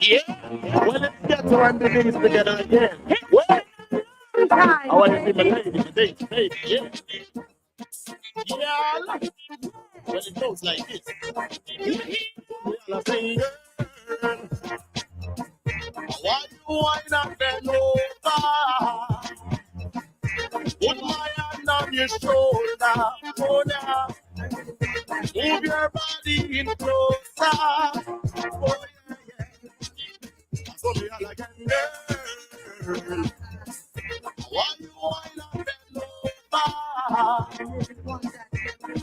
Yeah. Well, let's get to one Denise together again. Well, I want to see my lady, baby. Yeah. Yeah. Well, it goes like this. We all sing, girl. Why you wine and bend over? Put my hand on your shoulder. Oh, now. Move your body in closer. Oh, yeah. So me all again, girl. Why you wine and bend over?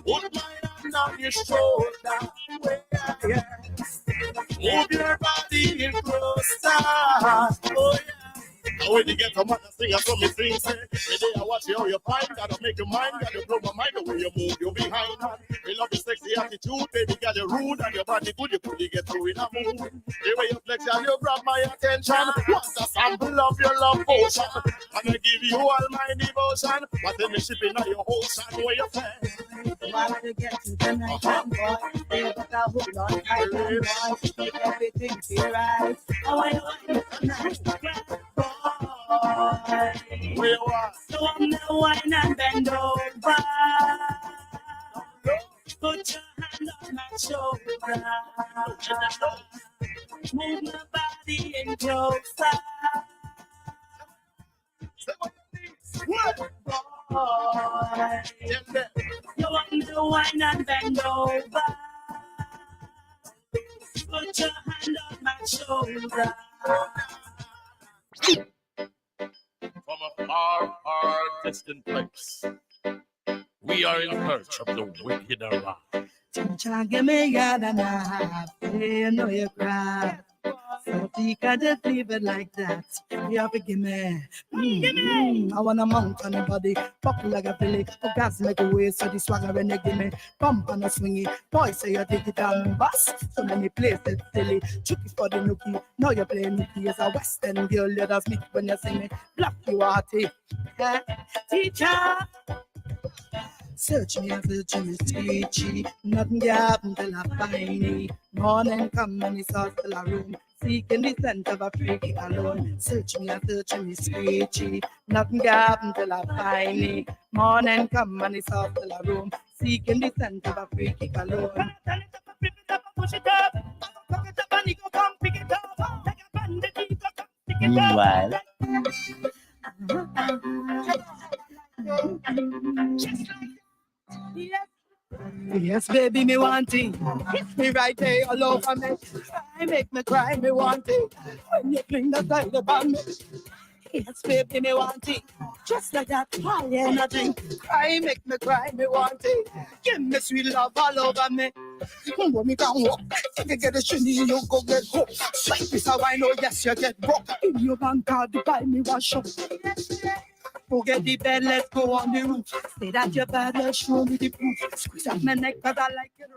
Put my hand on your shoulder. Yeah, yeah. Move your body in closer. Oh, yeah. And when you get a man to sing, I saw me sing, say, the day I watch you, how you find, gotta make your mind, gotta blow my mind, the way you move, you behind. We love your sexy attitude, baby, got your rude, and your body good, you could get through in a mood. The way you flex and you grab my attention, want a sample of your love potion, and I give you all my devotion, but then me shipping on your ocean, where you say, While you get to the night, boy, they got a hold on tight, boy, make everything feel right. Oh, I want you tonight, boy. where you are? So I'm the wine and bend over. Put your hand on my shoulder. Move my body in closer. Boy, you want the wine and bend over. Put your hand on my shoulder. From a far, far distant place, we are in search of the wicked around. Teacher, give me yard and a half. You know you cry. So think I just leave it like that. You have to give me. I want a mount on the body. Pop like a filly. Gas make a way so the swagger when you give me. Pump and a swingy. Boy say you take it on bus. So many places silly. Tricky for the nookie. Now you're playing nookie as a western girl. Let us meet when you sing me. Black you hearty. Yeah. Teacher. Search me and search me screechy. Nothing can happen till I find me. Morning come and it's all still a room. Seeking the scent of a freaky alone. Search me and search me screechy. Nothing can happen till I find me. Morning come and it's all still a room. Seeking the scent of a freaky alone. Turn it up, flip it up, push it up. Cock it up and you go come pick it up. Take a bandit, you go come pick it up. Just like yes. Yes, baby, me want it. Kiss me right there all over me. Make me cry, me want it. When you fling the side upon me. Yes, baby, me want it. Just like that, high energy. Cry, make me cry, me want it. Give me sweet love all over me. When me can walk, if you get a shinny, you go get hooked. Swipe this how I know, yes, you get broke. In your bank card, you buy me one shot. Forget the bed, let's go on the roof. Say that you're bad, let's show me the proof. Squeeze out my neck, cause I like it.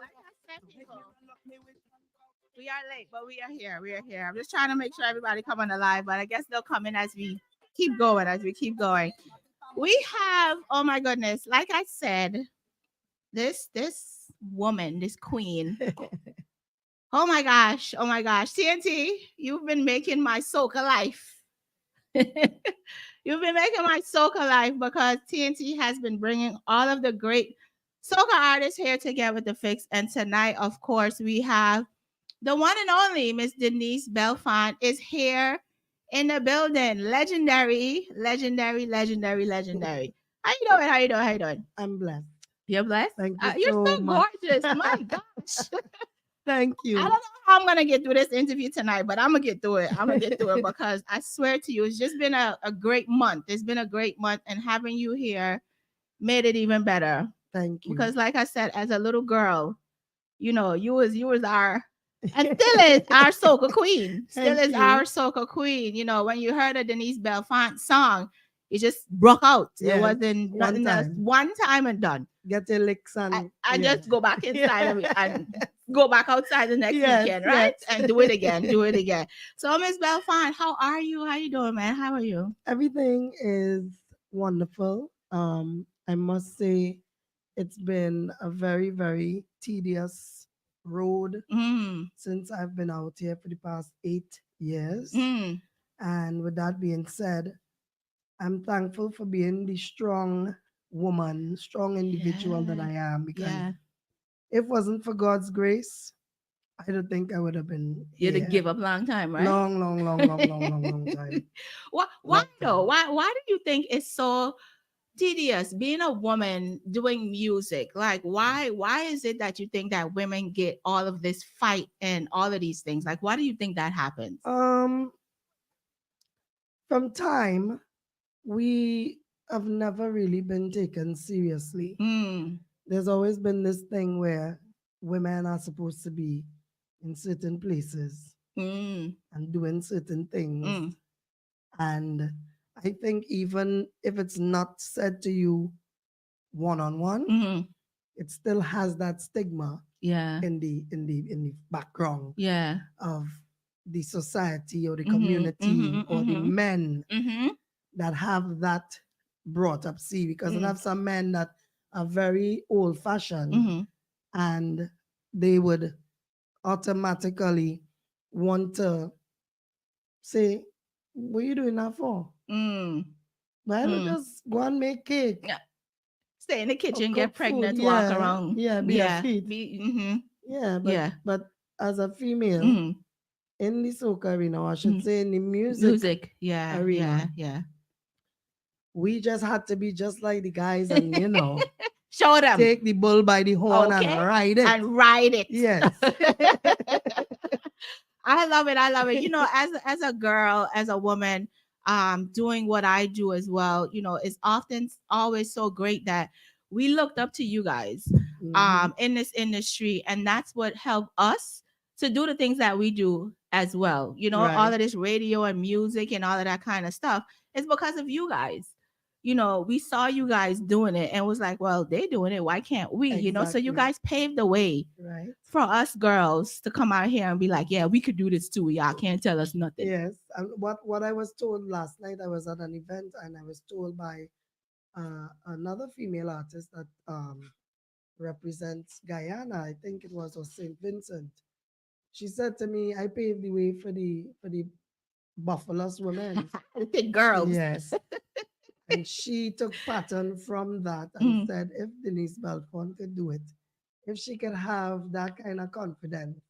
We are late, but we are here. We are here. I'm just trying to make sure everybody come on the live, but I guess they'll come in as we keep going, We have, oh my goodness, like I said, this woman, this queen. Oh my gosh. TNT, you've been making my soca life. You've been making my soca life because TNT has been bringing all of the great soca artists here together with the fix. And tonight, of course, we have the one and only Miss Denise Belfon is here in the building. Legendary. How you doing? I'm blessed. You're blessed? Thank you You're so much. gorgeous. My gosh. Thank you. I don't know how I'm gonna get through this interview tonight, but I'm gonna get through it. Because I swear to you, it's just been a great month. It's been a great month, and having you here made it even better. Thank you. Because, like I said, as a little girl, you was our and still is our soca queen. Our soca queen. You know, when you heard a Denise Belfon song, it just broke out. Yes, It wasn't nothing else. One time and done. Get your licks and I just go back inside of it and go back outside the next weekend, right? Yes. And do it again. So, Miss Belfon, how are you? How you doing, man? How are you? Everything is wonderful. I must say it's been a very, very tedious road since I've been out here for the past 8 Yes. Mm, And with that being said, I'm thankful for being the strong woman, strong individual that yeah. I am, because Yeah. if it wasn't for God's grace, I don't think I would have been You'd have here. give up long time, right? Long, long, long, long, long, long, long time. Why Long though? time. Why do you think it's so tedious being a woman doing music? Like why is it that you think that women get all of this fight and all of these things? Like why do you think that happens? Um, from time, we have never really been taken seriously. Mm, There's always been this thing where women are supposed to be in certain places mm, and doing certain things. mm, And I think even if it's not said to you one on one, mm, it still has that stigma yeah. in the background Yeah. of the society or the Mhm. community Mhm. or the Mhm. men Mhm. that have that brought up. See, because I Mm, have some men that are very old fashioned, mhm. and they would automatically want to say, what you doing that for? Mm. Why don't Mm. just go and make cake Yeah. Stay in the or kitchen, get cook food? pregnant, walk Yeah, around. yeah, be a Yeah. feet. Be. Mhm. Yeah, Yeah. but as a female Mhm. in the soca arena, or I should Mhm. say in the music Music. Yeah. arena, Yeah. Yeah. we just had to be just like the guys and Show them. take the bull by the horn and Okay. ride it. And ride it. Yes. I love it. I love it. You know, as a girl, as a woman, doing what I do as well, you know, it's often always so great that we looked up to you guys Mhm. in this industry, and that's what helped us to do the things that we do as well. You know, all Right. of this radio and music and all of that kind of stuff is because of you guys. You know, we saw you guys doing it and was like, well, they doing it, why can't we? You know, so you Exactly. guys paved the way Right. for us girls to come out here and be like, yeah, we could do this too. Y'all can't tell us nothing. Yes. And what I was told last night, I was at an event and I was told by another female artist that represents Guyana. I think it was, or St. Vincent. She said to me, I paved the way for the Buffalo's women. The thick girls. Yes. And she took pattern from that and Mm, said, if Denise Belfon could do it, if she could have that kind of confidence,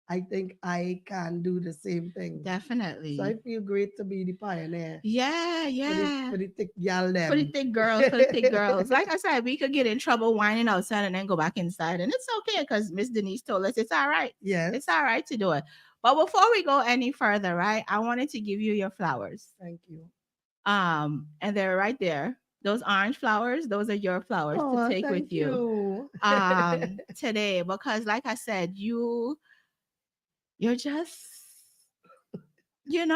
I think I can do the same thing. So I definitely. feel great to be the pioneer Yeah, for the yeah. for the thick gal For the them. thick girls, for the thick girls. Like I said, we could get in trouble whining outside and then go back inside. And it's okay because Miss Denise told us it's all right. Yes. It's all right to do it. But before we go any further, right, I wanted to give you your flowers. Thank you. And they're right there. Those orange flowers, those are your flowers to Oh, take with thank you you. today because like I said, you're just, you know,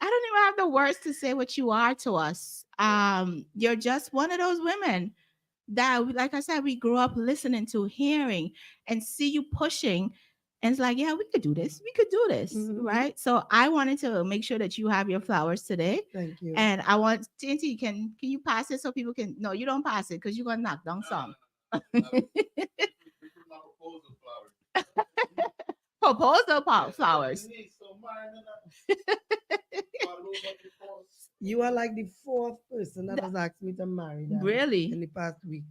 I don't even have the words to say what you are to us. You're just one of those women that like I said, we grew up listening to, hearing, and see you pushing. And it's like, yeah, we could do this. We could do this. Mhm. Right. So I wanted to make sure that you have your flowers today. Thank you. And I want TNT, can you pass it so people can, no, you don't pass it because you're gonna knock down some. Proposal flowers. You are like the fourth person that has asked me to marry them Really? in the past week.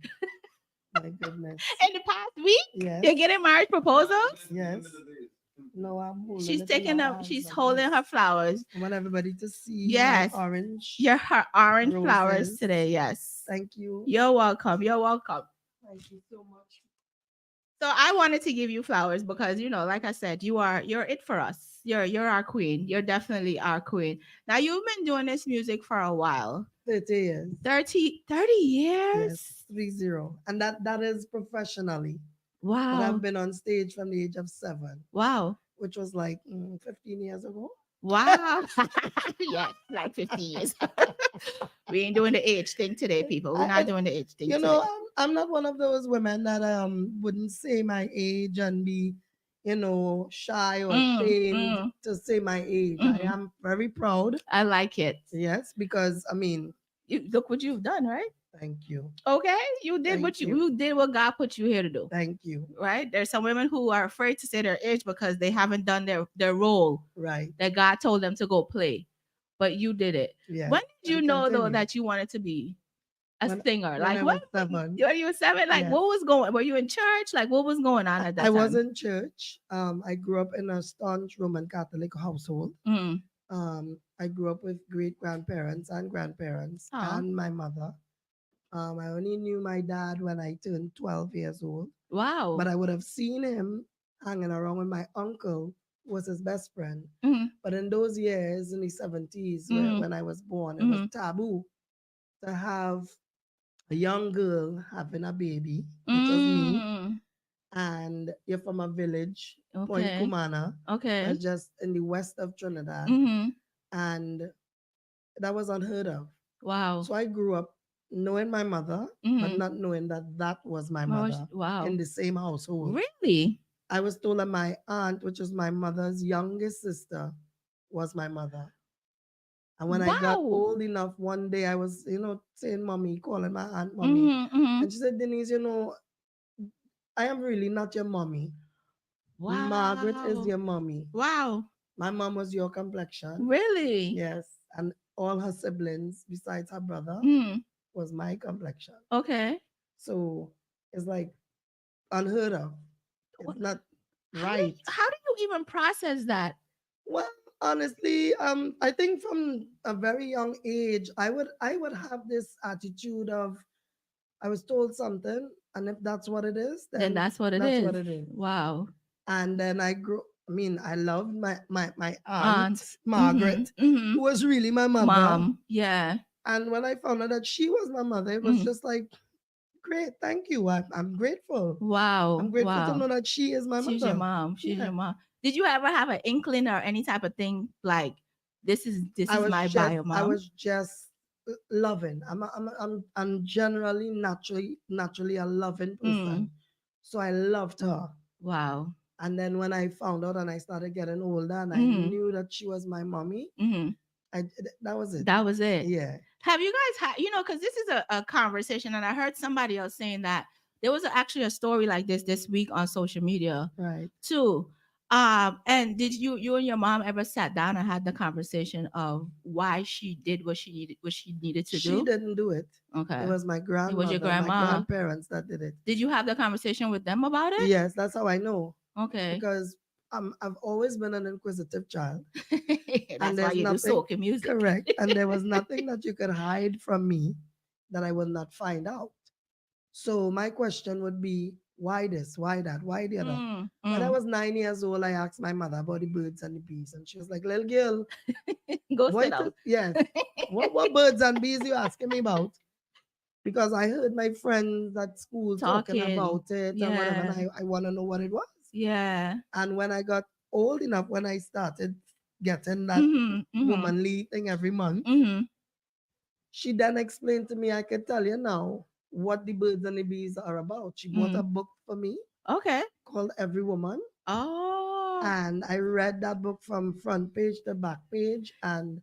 My goodness. In the past week, Yes. you're getting marriage proposals. Yes. No, I'm holding She's it in taking my up. hands She's like holding this. her flowers. I want everybody to see Yes, my orange her orange flowers roses. today. Yes. Thank you. You're welcome. You're welcome. Thank you so much. So I wanted to give you flowers because you know, like I said, you're it for us. You're our queen. You're definitely our queen. Now you've been doing this music for a while. 30 years. 30 years? Yes, 30. And that is professionally. But Wow. I've been on stage from the age of 7, Wow. which was like 15 years ago. Wow. Yes, like 50 years. We ain't doing the age thing today, people. We're not doing the age thing You today. know, I'm not one of those women that wouldn't say my age and be, shy or ashamed to say my age. I am very proud. I like it. Yes, because I mean, You look what you've done, right? Thank you. Okay, you did Thank what you. you did what God put you here to do. Thank you. Right? There's some women who are afraid to say their age because they haven't done their role Right. that God told them to go play. But you did it. Yeah. When did you And know though continue. that you wanted to be a singer? When Like I what? was 7. When you were 7, like Yes. what was going? Were you in church? Like what was going on at I that was time? in church. I grew up in a staunch Roman Catholic household. Mm. I grew up with great grandparents and grandparents Oh, and my mother. I only knew my dad when I turned 12 years old, wow. but I would have seen him hanging around with my uncle, who was his best friend. Mhm. But in those years, in the 70s, Mhm. when I was born, it was Mhm. taboo to have a young girl having a baby, which was me, Mm. and you're from a village, Point Okay. Cumana, Okay. that's just in the west of Trinidad, Mhm. and that was unheard of. Wow. So I grew up knowing my mother, but Mhm. not knowing that that was my mother Wow. in the same household. Really? I was told that my aunt, which was my mother's youngest sister, was my mother. And when I got Wow. old enough, one day I was, saying mommy, calling my aunt mommy. Mhm. Mhm. And she said, Denise, I am really not your mommy. Margaret is Wow. your mommy. Wow. My mom was your complexion. Really? Yes. And all her siblings, besides her brother, Mm. was my complexion. Okay. So it's like unheard of. It's not right. How do you even process that? Well, honestly, I think from a very young age, I would have this attitude of I was told something, and if that's what it is, Then then that's what it that's is. what it is. Wow. And then I grew. I mean, I loved my aunt Aunt. Mhm. Margaret, Mhm. who was really my mother. Mom. Yeah. And when I found out that she was my mother, it was Mm. just like, great, thank you. I'm grateful. I'm Wow. grateful to Wow. know that she is my She's your mother. mom. She's Yeah. your mom. Did you ever have an inkling or any type of thing like this I is was my just bio I mom? was just loving. I'm generally naturally a loving Mm. person. So I loved her. Wow. And then when I found out and I started getting older and I Mm. knew that she was my mommy, Mm. that was it. That was it. Yeah. Have you guys had, because this is a conversation, and I heard somebody else saying that there was actually a story like this week on social media Right. too. And did you and your mom ever sat down and had the conversation of why she did what she needed to She do? didn't do it. Okay. It was my It was your grandmother, my grandma. grandparents that did it. Did you have the conversation with them about it? Yes, that's how I know. Okay. Because I've always been an inquisitive child. And That's why there's you do nothing soca music. correct. And there was nothing that you could hide from me that I will not find out. So my question would be, why this? Why that? Why the other? Mm, When I mm. was 9 years old, I asked my mother about the birds and the bees, and she was like, "Little girl, Go sit what? down. Yes, what birds and bees you asking me about?" Because I heard my friends at school talking Talking. about it and whatever, and Yeah. I want to know what it was. Yeah. And when I got old enough, when I started getting that Mm-hmm. Mm-hmm. womanly thing every month, Mm-hmm. she then explained to me, I can tell you now what the birds and the bees are about. She bought a Mm. book for me Okay. called Every Woman. Oh. And I read that book from front page to back page, and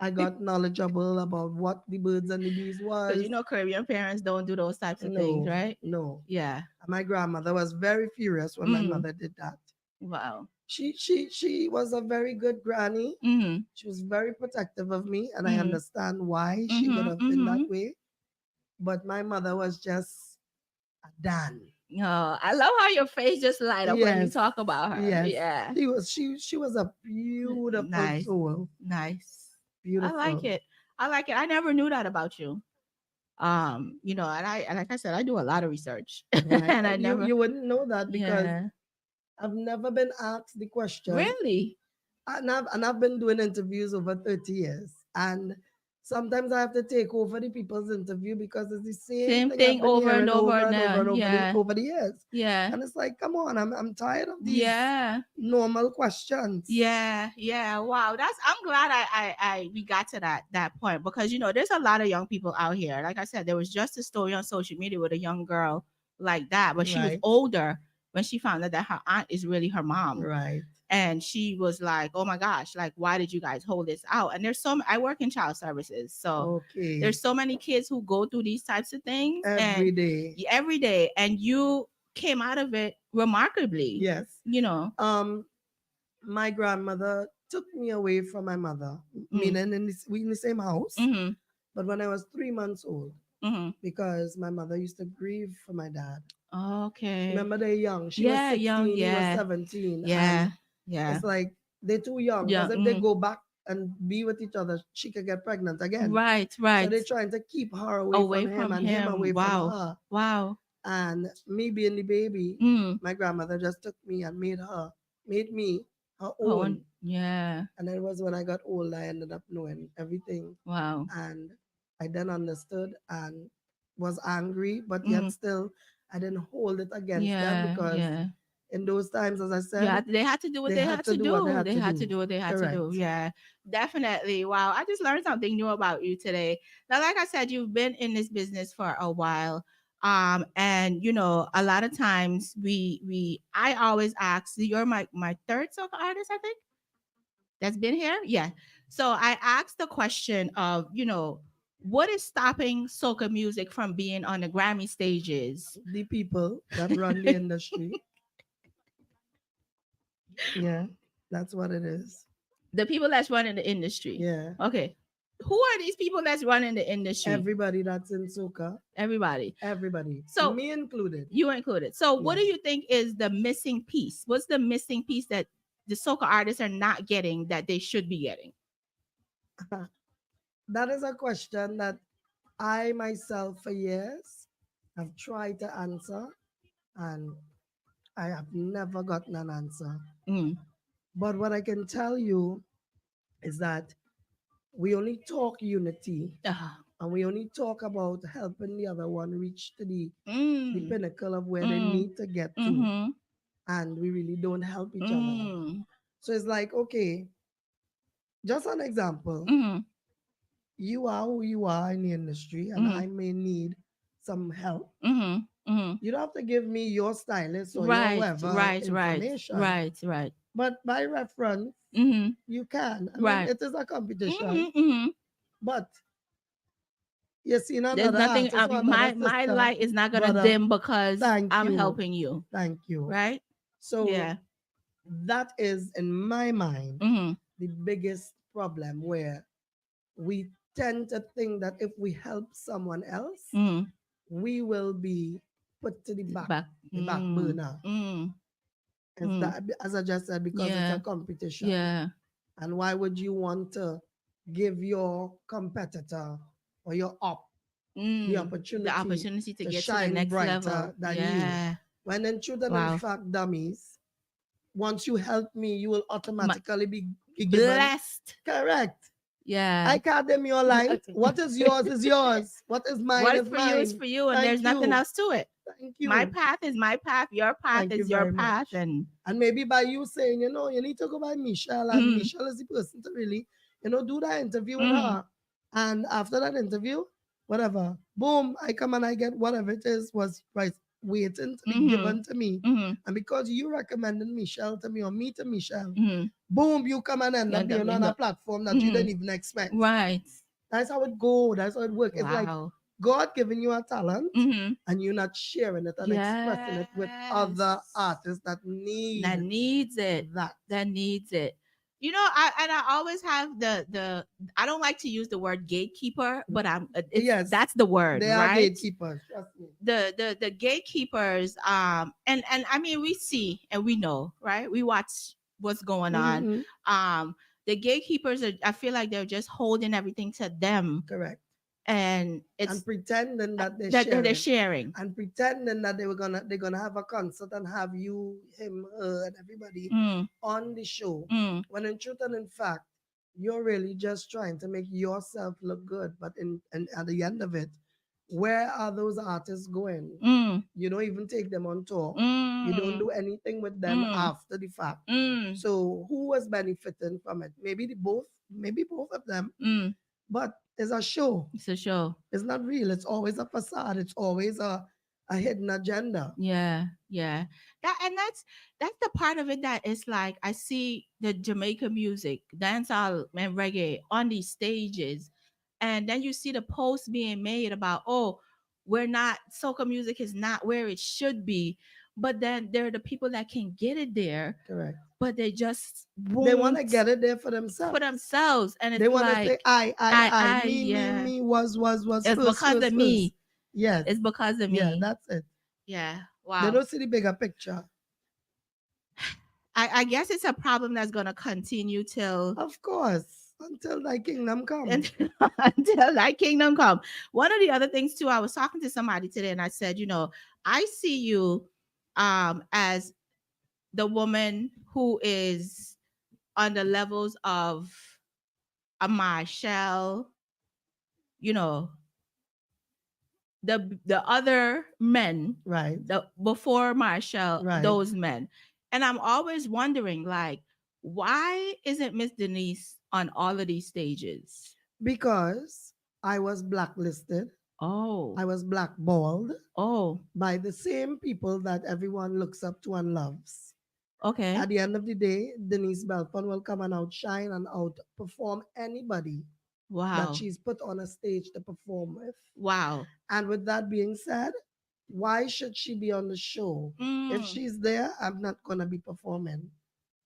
I got knowledgeable about what the birds and the bees Because was. Caribbean parents don't do those types of things, No, right? no. Yeah. My grandmother was very furious when my Mm. mother did that. Wow. She was a very good granny. Mm-hmm. She was very protective of me, and I Mm-hmm. understand why she would Mm-hmm. have been Mm-hmm. that way. But my mother was just a Dan. Oh, I love how your face just light up when you Yes, talk about her. yes. Yeah. She was a beautiful Nice. soul. Nice. I like Beautiful. it. I like it. I never knew that about you. And like I said, I do a lot of research. Right. And I You never you wouldn't know that because yeah. I've never been asked the question. Really? And I've been doing interviews over 30 years. And sometimes I have to take over the people's interview because it's the same Same thing I've thing been over and hearing over over and now. over and over Yeah. over the years. Yeah. And it's like, come on, I'm tired of these Yeah. normal questions. Yeah, yeah. Wow. I'm glad I we got to that point because there's a lot of young people out here. Like I said, there was just a story on social media with a young girl like that, but she was Right. older when she found out that her aunt is really her mom. Right. And she was like, oh my gosh, like, why did you guys hold this out? And I work in child services. So Okay. there's so many kids who go through these types of things Every day. every day. And you came out of it remarkably. Yes. You know. My grandmother took me away from my mother, meaning we in the same house. Mm-hmm. But when I was 3 months old, Mm-hmm. because my mother used to grieve for my dad. Okay. Remember, they're young. She was 16, young, he was 17. Yeah. And it's like they're too young. Because if they go back and be with each other, she could get pregnant again. Right. So they're trying to keep her away from him and him away from her. Wow. And me being the baby, my grandmother just took me and made me her own. Yeah. And it was when I got old, I ended up knowing everything. Wow. And I then understood and was angry, but yet still I didn't hold it against them because in those times, as I said, they had to do what they had to do. They had to do what they had to do. Yeah, definitely. Wow, I just learned something new about you today. Now, like I said, you've been in this business for a while. And you know, a lot of times I always ask, you're my third soca artist, I think, that's been here. Yeah. So I asked the question of, you know, what is stopping soca music from being on the Grammy stages? The people that run the industry. Yeah, that's what it is. The people that's running the industry. Yeah. Okay. Who are these people that's running the industry? Everybody that's in soca. Everybody. So me included. You included. So what do you think is the missing piece? What's the missing piece that the soca artists are not getting that they should be getting? That is a question that I myself for years have tried to answer, and I have never gotten an answer. But what I can tell you is that we only talk unity, and we only talk about helping the other one reach to the pinnacle of where they need to get to, and we really don't help each other. So it's like, okay, just an example. You are who you are in the industry, and I may need some help. You don't have to give me your stylist or your whoever information. Right. But by reference, you can. I mean, it is a competition. But you see, there's nothing. My light is not gonna dim because I'm helping you. Thank you. Right. So that is, in my mind, the biggest problem, where we tend to think that if we help someone else, we will be put to the back burner. That, as I just said, because it's a competition. And why would you want to give your competitor or your the opportunity to get shine to the next brighter level than you? When in truth and in fact, dummies, once you help me, you will automatically be given, blessed. Correct. Yeah. I can't dim your light. What is yours is yours. What is mine what is for mine. You is for you, and there's nothing else to it. Thank you. My path is my path. Your path is your path. And maybe by you saying, you know, you need to go by Michelle, and Michelle is the person to really, you know, do that interview with her. And after that interview, whatever, boom, I come and I get whatever it is was waiting to be given to me. And because you recommended Michelle to me or me to Michelle, boom, you come and end up being on a platform that you didn't even expect. Right. That's how it goes. That's how it works. It's like God giving you a talent, and you're not sharing it and expressing it with other artists that needs it. That needs it. You know, I always have the I don't like to use the word gatekeeper, but that's the word. They are gatekeepers. Trust me. The gatekeepers, and I mean, we see and we know, right? We watch what's going on. The gatekeepers I feel like they're just holding everything to them. Correct. And pretending that they're sharing, and pretending that they're gonna have a concert and have you, him, her, and everybody on the show. When in truth and in fact, you're really just trying to make yourself look good. But at the end of it, where are those artists going? You don't even take them on tour. You don't do anything with them after the fact. So who was benefiting from it? Maybe both of them. But it's a show. It's a show. It's not real. It's always a facade. It's always a hidden agenda. Yeah. That's the part of it that is like I see the Jamaican music, dancehall and reggae on these stages, and then you see the posts being made about, oh, we're not soca music is not where it should be, but then there are the people that can get it there, Correct. but they just They want to won't get it there for for themselves. themselves, and They it's want to say, like I yeah, me, was it's first, because of me. Yes. It's because of Yeah, me. that's it. Yeah. They Wow. don't see the bigger picture. I guess it's a problem that's gonna continue till Of course, until thy kingdom come. until, until thy kingdom come. One of the other things too, I was talking to somebody today and I said, I see you as the woman who is on the levels of a Michelleg, you know, the other men, Right, the before Michelleg, right. those men. And I'm always wondering, like, why isn't Miss Denise on all of these stages? Because I was blacklisted, Oh, I was blackballed oh, by the same people that everyone looks up to and loves. okay. At the end of the day, Denise Belfon will come and outshine and outperform anybody that Wow. she's put on a stage to perform with. Wow. And with that being said, why should she be on the show? If Mm. she's there, I'm not gonna be performing.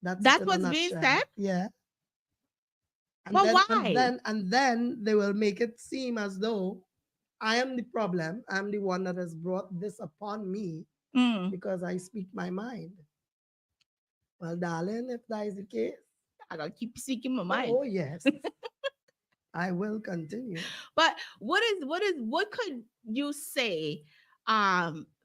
That's it That's in a what's being nutshell. said. Yeah. And But then and why? then and then they will make it seem as though I am the problem. I'm the one that has brought this upon me Mm. because I speak my mind. Well, darling, if that is the case, I gotta keep speaking my mind. oh yes, I will continue. But what could you say,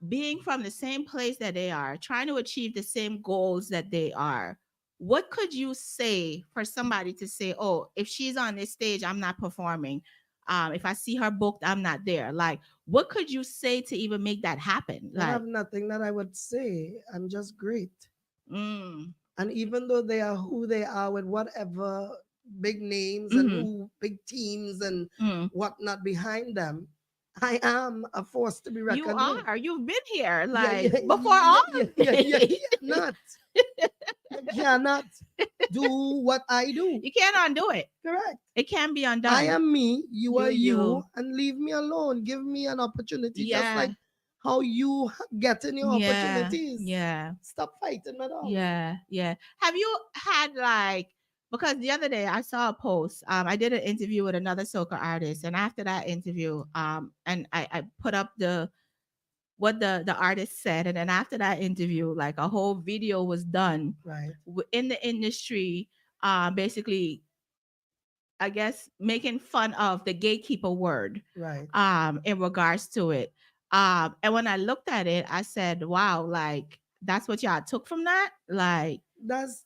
being from the same place that they are, trying to achieve the same goals that they are? What could you say for somebody to say, oh, if she's on this stage, I'm not performing. If I see her booked, I'm not there. Like, what could you say to even make that happen? I Like, have nothing that I would say. I'm just great. mm, And even though they are who they are with whatever big names and mm-hmm, who big teams and mm. whatnot behind them, I am a force to be You reckoned with. are. You've been here, Yeah, like yeah, before all of you this. cannot. You cannot do what I do. You can't undo it. Correct. It can be I undone. am me, you are You. you, and leave me alone. Give me an opportunity, just Yeah. like how you getting your Yeah. opportunities. Yeah. Stop fighting me down. Yeah. Yeah. Have you had like, because the other day I saw a post. I did an interview with another soca artist, and after that interview, and I put up the what the artist said, and then after that interview, like a whole video was done Right, in the industry, basically, I guess, making fun of the gatekeeper word, right. in regards to it. And when I looked at it, I said, wow, like that's what y'all took from that? Like, That's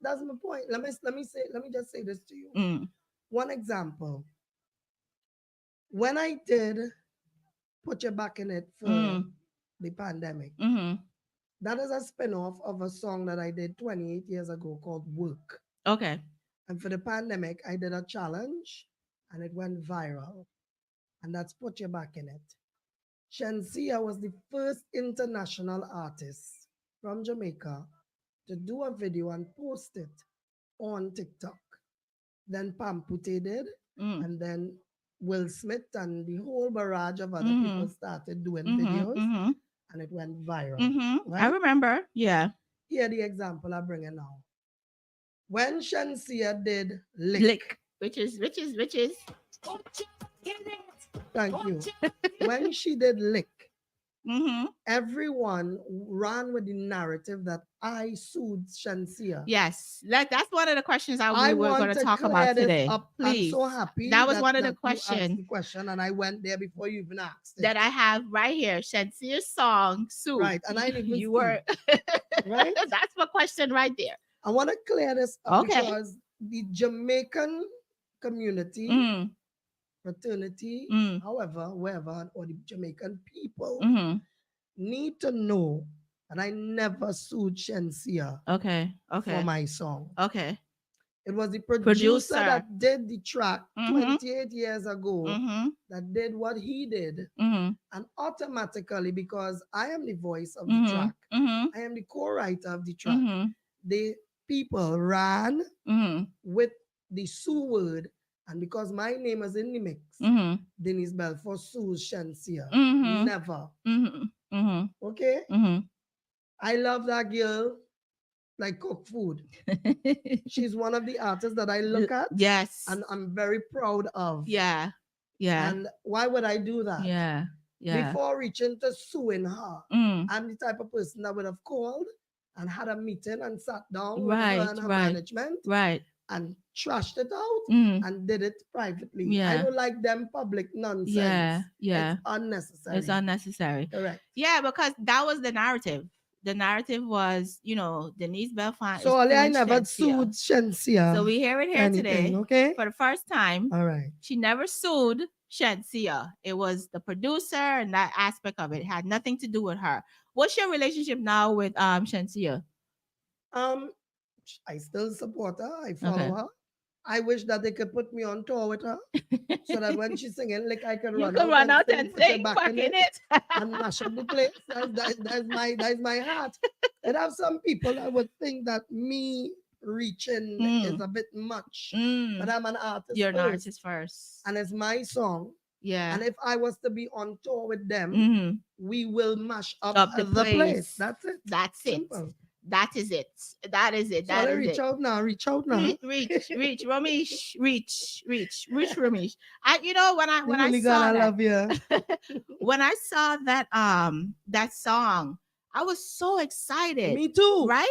that's my point. Let me just say this to you. mm, One example. When I did put your back in it for mm, the pandemic, mm-hmm. that is a spin-off of a song that I did 28 years ago called Work. Okay. And for the pandemic, I did a challenge and it went viral. And that's Put Your Back in It. Shensia was the first international artist from Jamaica to do a video and post it on TikTok. Then Pampute did, Mm, and then Will Smith and the whole barrage of other mm-hmm. people started doing Mm-hmm. videos, Mm-hmm. and it went viral. Mm-hmm. I Right? remember. Yeah. Here the example I bring it now. When Shensia did Lick, Lick. Which is thank you. When she did Lick, mm-hmm. everyone ran with the narrative that I sued Shensia. Yes. That's one of the questions we I were going want to to talk clear about this today. up. I'm Please. so happy That was one of the that you asked questions the question, and I went there before you even asked it. that I have right here. Shensia's song, Soup. Right, and I didn't even You were right? that's my question right there. I want to clear this up Okay. because the Jamaican community, Mm, fraternity, mm, however, wherever, or the Jamaican people mm-hmm. need to know that I never sued Shensia Okay. for Okay. my song. Okay. It was the producer Producer. that did the track Mhm. 28 years ago Mhm. that did what he did. Mhm. And automatically, because I am the voice of the Mhm. track, Mhm. I am the co-writer of the track, Mhm. the people ran Mhm. with the Sue word. And because my name is in the mix, Mhm. Denise Belfon sues Shensia. Mhm. Never. Mhm. Mhm. Okay? Mhm. I love that girl like cook food. She's one of the artists that I look at Yes. and I'm very proud of. Yeah. Yeah. And why would I do that? Yeah. Yeah. Before reaching to suing her, Mm. I'm the type of person that would have called and had a meeting and sat down with her Right. and her Right. management Right. and trashed it out Mm. and did it privately. I Yeah. don't like them public nonsense. Yeah. Yeah. It's unnecessary. It's unnecessary. Correct. Yeah, because that was the narrative. The narrative was, Denise Belfon is So Ali, I suing never Shensia. sued Shensia. So we hear it here anything, today okay? for the first time. All right. She never sued Shensia. It was the producer and that aspect of it. It had nothing to do with her. What's your relationship now with Shensia? I still support her. I follow Okay. her. I wish that they could put me on tour with her so that when she's singing, like I can You run can out run and out sing, and put your sing back back in in it it. and mash up the place. That's my heart. And have some people that would think that me reaching is a bit much, but I'm an artist. You're an first, artist first. and it's my song. Yeah. And if I was to be on tour with them, Mhm. we will mash up, Up the the place. place. That's it. That's it. Simple. That is it. That is it. So That I is reach it. out now. Reach out now. Reach, Ramesh, reach, Ramesh. When I Holy saw God, I that, love you. when I saw that song, I was so excited. Me too. Right?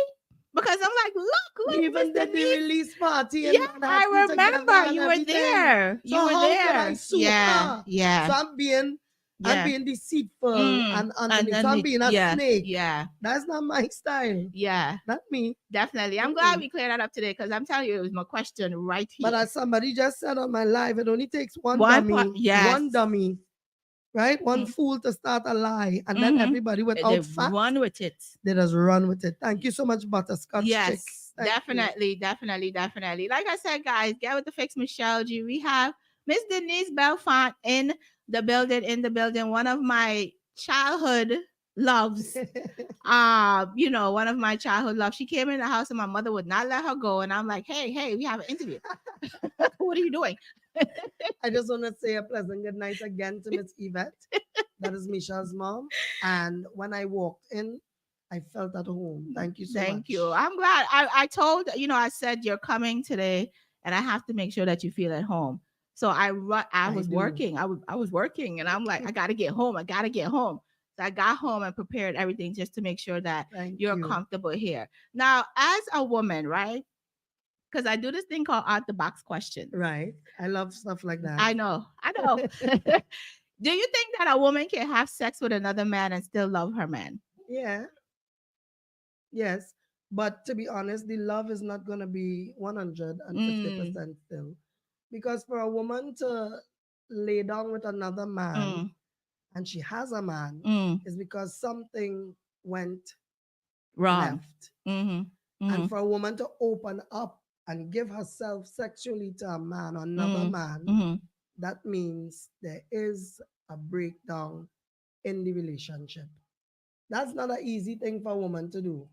Because I'm like, look, We even Miss did the Denise. release party in Yeah, Manhattan I together remember and you were everything. there. So You were how there. could I sue Yeah, her? yeah. So I'm being deceitful and underneath. So I'm being a snake. Yeah. That's not my style. Yeah. Not me. Definitely. I'm glad we cleared that up today because I'm telling you, it was my question right here. But as somebody just said on my live, it only takes one One dummy. part- yes. One dummy. Right? One fool to start a lie. And then everybody without facts, run with it. they just run with it. Thank you so much, Butterscotch Chick. Yes, Thank you. definitely. Like I said, guys, get with the fix, Michelleg. We have Miss Denise Belfon in the building. One of my childhood loves. One of my childhood loves. She came in the house and my mother would not let her go. And I'm like, hey, we have an interview. What are you doing? I just want to say a pleasant good night again to Miss Yvette. That is Misha's mom. And when I walked in, I felt at home. Thank you so much. Thank you. I'm glad. I told, I said you're coming today and I have to make sure that you feel at home. So I was working. I was working and I'm like, I got to get home. So I got home and prepared everything just to make sure that you're comfortable here. Now, as a woman, right? Because I do this thing called out the box question. Right. I love stuff like that. I know. Do you think that a woman can have sex with another man and still love her man? Yeah. Yes. But to be honest, the love is not going to be 150% still. Because for a woman to lay down with another man and she has a man is because something went wrong. left. And for a woman to open up and give herself sexually to a man or another man, that means there is a breakdown in the relationship. That's not an easy thing for a woman to do.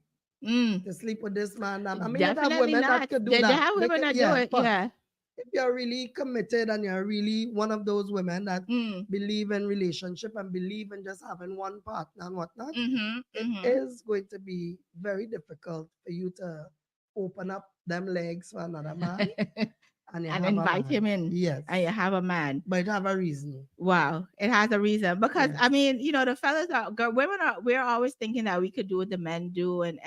To sleep with this man. I mean, you have women that could do that. They have women that do it, yeah. If you're really committed and you're really one of those women that believe in relationship and believe in just having one partner and whatnot, it is going to be very difficult for you to open up them legs for another man and invite him in. Yes. And you have a man. But it have a reason. Wow. It has a reason. Because I mean, the fellas we're always thinking that we could do what the men do and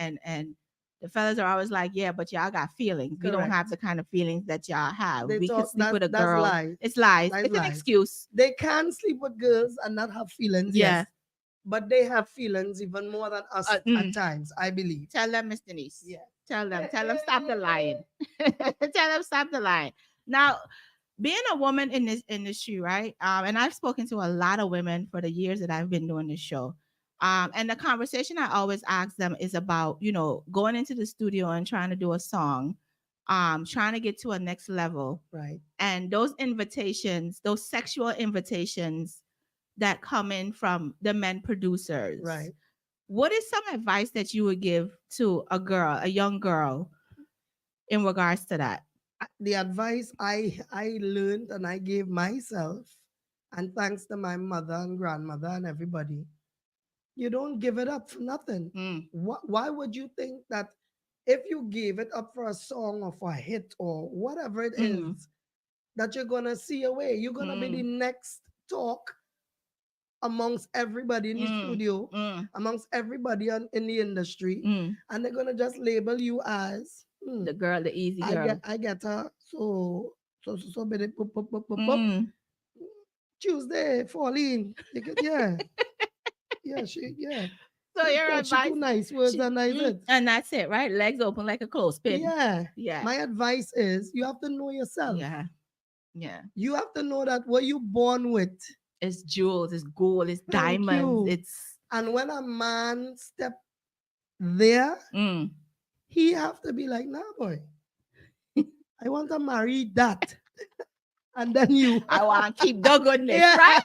the fellas are always like, yeah, but y'all got feelings. Correct. We don't have the kind of feelings that y'all have. We could sleep with a girl. Lies. It's lies. It's an excuse. They can sleep with girls and not have feelings. Yeah. Yes. But they have feelings even more than us at times, I believe. Tell them, Miss Denise. Yeah. Tell them stop the lying. Tell them stop the lying. Now, being a woman in this industry, right? And I've spoken to a lot of women for the years that I've been doing this show. And the conversation I always ask them is about, going into the studio and trying to do a song. trying to get to a next level. Right. And those invitations, those sexual invitations that come in from the men producers. Right. What is some advice that you would give to a girl, a young girl, in regards to that? The advice I learned and I gave myself, and thanks to my mother and grandmother and everybody, you don't give it up for nothing. Mm, Why would you think that if you gave it up for a song or for a hit or whatever it mm, is, that you're gonna see a way? You're gonna be the mm, next talk amongst everybody in the mm, studio, mm, amongst everybody in the industry, mm. and they're gonna just label you as The girl, the easy girl. I get her so bit pop. Mm. Tuesday falling. You could, yeah, yeah. So your She advice, too nice words and that's it. and that's it, right? Legs open like a clothespin. Yeah. Yeah, My advice is you have to know yourself. yeah, yeah. You have to know that what you born with. It's jewels, it's gold, it's Thank diamonds, you. it's And when a man step there, mm. he have to be like, nah, boy, I want to marry that. And then you. I want to keep the goodness, Yeah. right?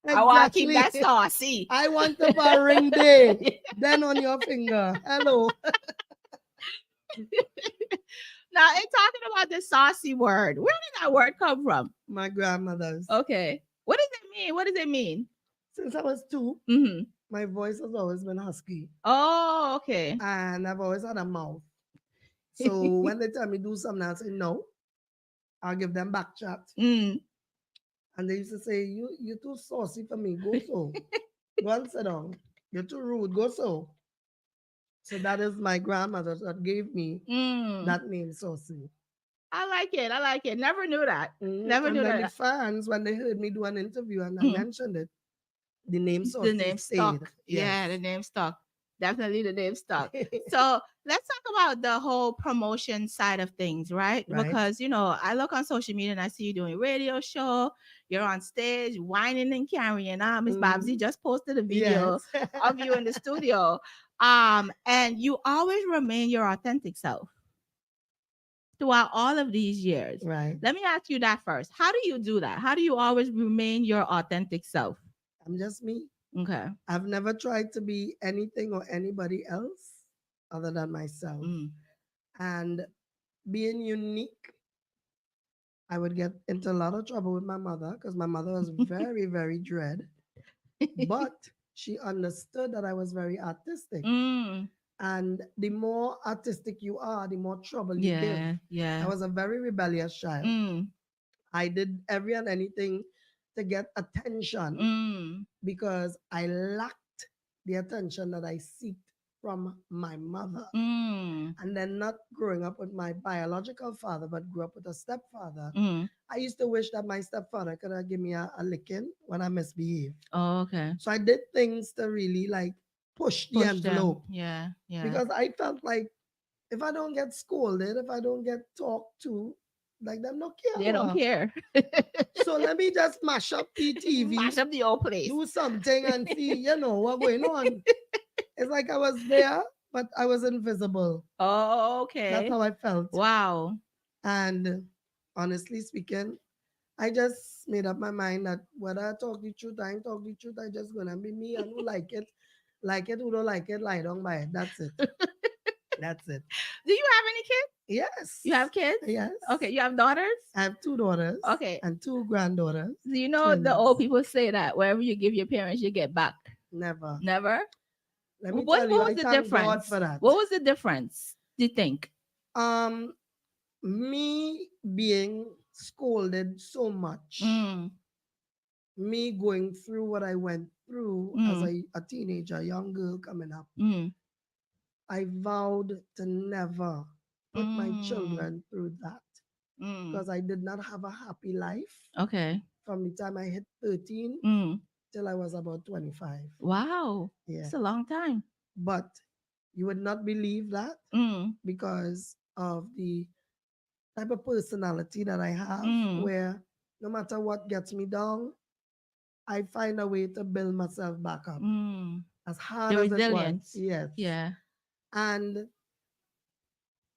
I want to keep Exactly. that saucy. I want to buy ring day. Then on your finger. Hello. Now, in talking about the saucy word, where did that word come from? My grandmother's. Okay. What does it mean? What does it mean? Since I was 2, Mm-hmm. my voice has always been husky. Oh, okay. And I've always had a mouth. So when they tell me do something, I say no. I'll give them back chat. Mm. And they used to say, you're too saucy for me. Go so. Go and sit down. You're too rude. Go so. So that is my grandmother that gave me that name, Saucy. I like it. I like it. Never knew that. Never And knew then the that. fans, when they heard me do an interview and I mentioned it, the name Saucy The name stayed. stuck. Yeah, the name stuck. Definitely the name stuck. So let's talk about the whole promotion side of things, right? Right. Because, you know, I look on social media and I see you doing a radio show. You're on stage, whining and carrying. Miss Babsy just posted a video Yes. of you in the studio. And you always remain your authentic self throughout all of these years. Right. Let me ask you that first. How do you do that? How do you always remain your authentic self? I'm just me. Okay. I've never tried to be anything or anybody else other than myself. And being unique, I would get into a lot of trouble with my mother because my mother was very, very dread. But she understood that I was very artistic. And the more artistic you are, the more trouble you give. Yeah. I was a very rebellious child. I did every and anything to get attention because I lacked the attention that I seeked from my mother. And then not growing up with my biological father, but grew up with a stepfather. I used to wish that my stepfather could have given me a licking when I misbehaved. Oh, okay. So I did things to really like push the envelope. Yeah. Because I felt like if I don't get scolded, if I don't get talked to, like them not care. They don't care. So let me just mash up the TV, Mash up the old place. do something and see, what going on. It's like I was there, but I was invisible. Oh, okay. That's how I felt. Wow. And honestly speaking, I just made up my mind that whether I talk the truth, I ain't talk the truth, I just gonna be me and who like it, who don't like it, lie down by it. That's it. That's it. Do you have any kids? Yes. You have kids? Yes. Okay, you have daughters? I have 2 daughters. Okay. And 2 granddaughters. Do you know the old people say that wherever you give your parents, you get back? Never. Never? Let me tell you, what was I the thank difference? God for that. What was the difference, do you think? Me being scolded so much, me going through what I went through as a teenager, young girl coming up, I vowed to never put my children through that because I did not have a happy life. Okay. From the time I hit 13 till I was about 25. Wow. Yeah. It's a long time. But you would not believe that because of the type of personality that I have where no matter what gets me down, I find a way to build myself back up. As hard The as resilience. it was. Yes. Yeah. And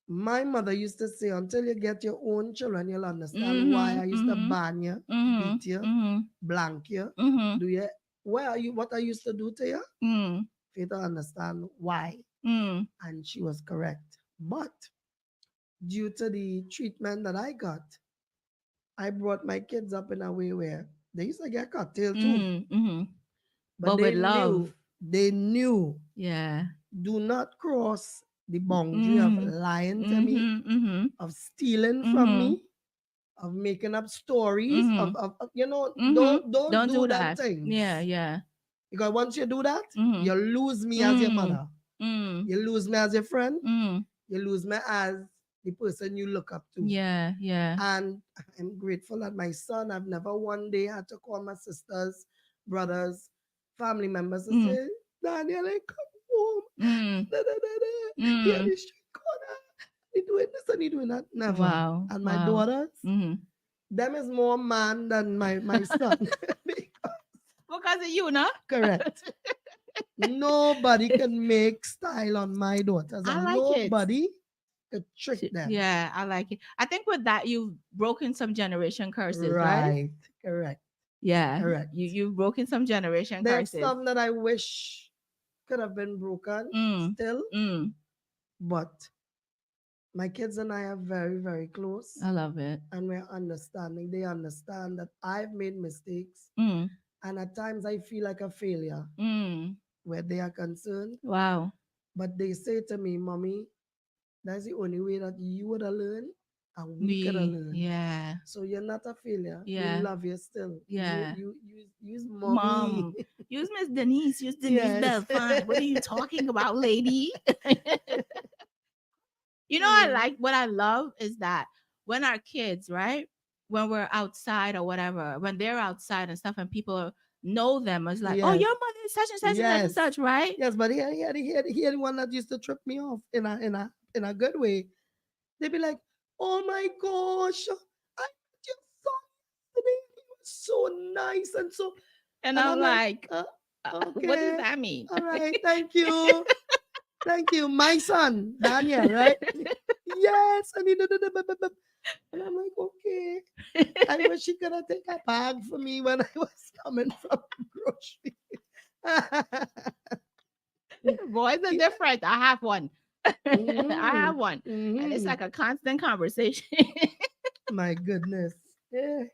My mother used to say, until you get your own children, you'll understand why Mm-hmm. I used to Mm-hmm. ban you, Mm-hmm. beat you, Mm-hmm. blank you. Mm-hmm. Do you? Where are you? What I used to do to you? Mm-hmm. For you to understand why. Mm-hmm. And she was correct. But due to the treatment that I got, I brought my kids up in a way where they used to get cocktail too. Mm-hmm. But But with love. they knew, Yeah. do not cross the boundary of Mm-hmm. lying to me, Mm-hmm. Mm-hmm. of stealing from Mm-hmm. me, of making up stories, Mm-hmm. Mm-hmm. don't Don't do do them that. things. Yeah, yeah. Because once you do that, Mm-hmm. you lose me as your Mm-hmm. mother. Mm-hmm. You lose me as your friend. Mm-hmm. You lose me as the person you look up to. Yeah, yeah. And I'm grateful that my son, I've never one day had to call my sisters, brothers, family members to Mm-hmm. say, Daniel, I come home. Mm-hmm. Da, da, da, da. Here Mm-hmm. the street corner. He doing this and he doing that. Never. Wow. And my Wow. daughters, Mm-hmm. them is more man than my son. Because of you, no? Correct. Nobody can make style on my daughters, I and like it. nobody could trick them. Yeah, I like it. I think with that you've broken some generation curses, right? Right. Correct. Yeah. Correct. You've broken some generation There's curses. some that I wish could have been broken Mm. still, Mm. but my kids and I are very, very close, I love it. and we're understanding. They understand that I've made mistakes, Mm. and at times I feel like a failure Mm. where they are concerned. Wow. But they say to me, Mommy, that's the only way that you would have learned and we could have learned. Yeah. So you're not a failure. We Yeah. love you still. Yeah. You use mommy. Mom, use Miss Denise. Use Denise Yes. Belfon. What are you talking about, lady? You know, I Mm. like what I love is that when our kids, right, when we're outside or whatever, when they're outside and stuff, and people know them, it's like, oh, Yes. your mother is such and such and such and Yes. such, right? Yes, but here the one that used to trip me off in a good way. They'd be like, "Oh my gosh, I met your son today. He was so nice and so." And And I'm I'm like, like, what does "Okay, that mean? all right, thank you, thank you, my son Daniel, right?" Yes, and and I'm like, "Okay." I wish he could have taken a bag for me when I was coming from grocery. Boys are different. I have one. I Mhm, have one. And it's mhm. like a constant conversation. My goodness. Yeah.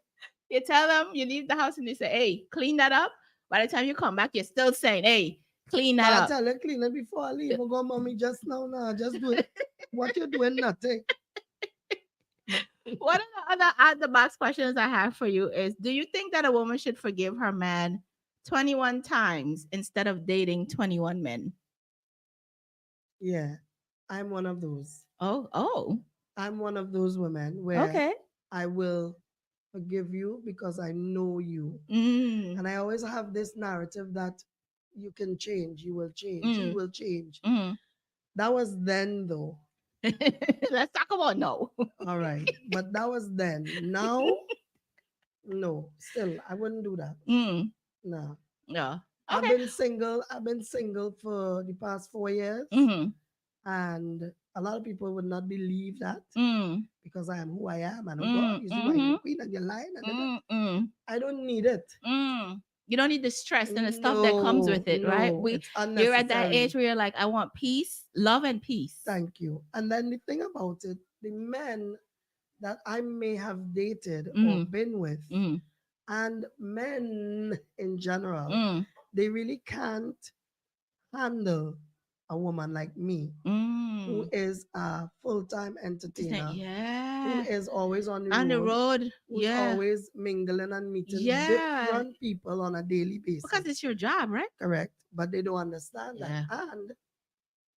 You tell them you leave the house and they say, hey, clean that up. By the time you come back, you're still saying, hey, clean But that I up. tell her, clean it before I leave. I go, Mommy, just now, just do it. What you doing, nothing. One of the other out the box questions I have for you is do you think that a woman should forgive her man 21 times instead of dating 21 men? Yeah, I'm one of those. Oh, I'm one of those women where okay. I will forgive you because I know you. Mm, And I always have this narrative that you can change, you will change, he mm, will change. mm. That was then, though. Let's talk about no. All right. But that was then. Now, no, still, I wouldn't do that. Mm, No. yeah. I've Okay. been single. I've been single for the past 4 years. Mm-hmm. And a lot of people would not believe that Mm, because I am who I am. And oh God, mm, you see why you're mm-hmm. the queen and you're lying. Mm, mm, I don't need it. mm. You don't need the stress and the stuff that comes No, with it, right? no, it's You're at that age unnecessary. where you're like, I want peace, love, and peace. Thank you. And then the thing about it, the men that I may have dated or Mm, been with, mm, and men in general, mm, they really can't handle a woman like me who mm. is a full-time entertainer, who Yeah. is always on the On the road, road. who's Yeah. always mingling and meeting Yeah. different people on a daily Because basis. it's your job, right? Correct. But they don't understand that. Yeah. And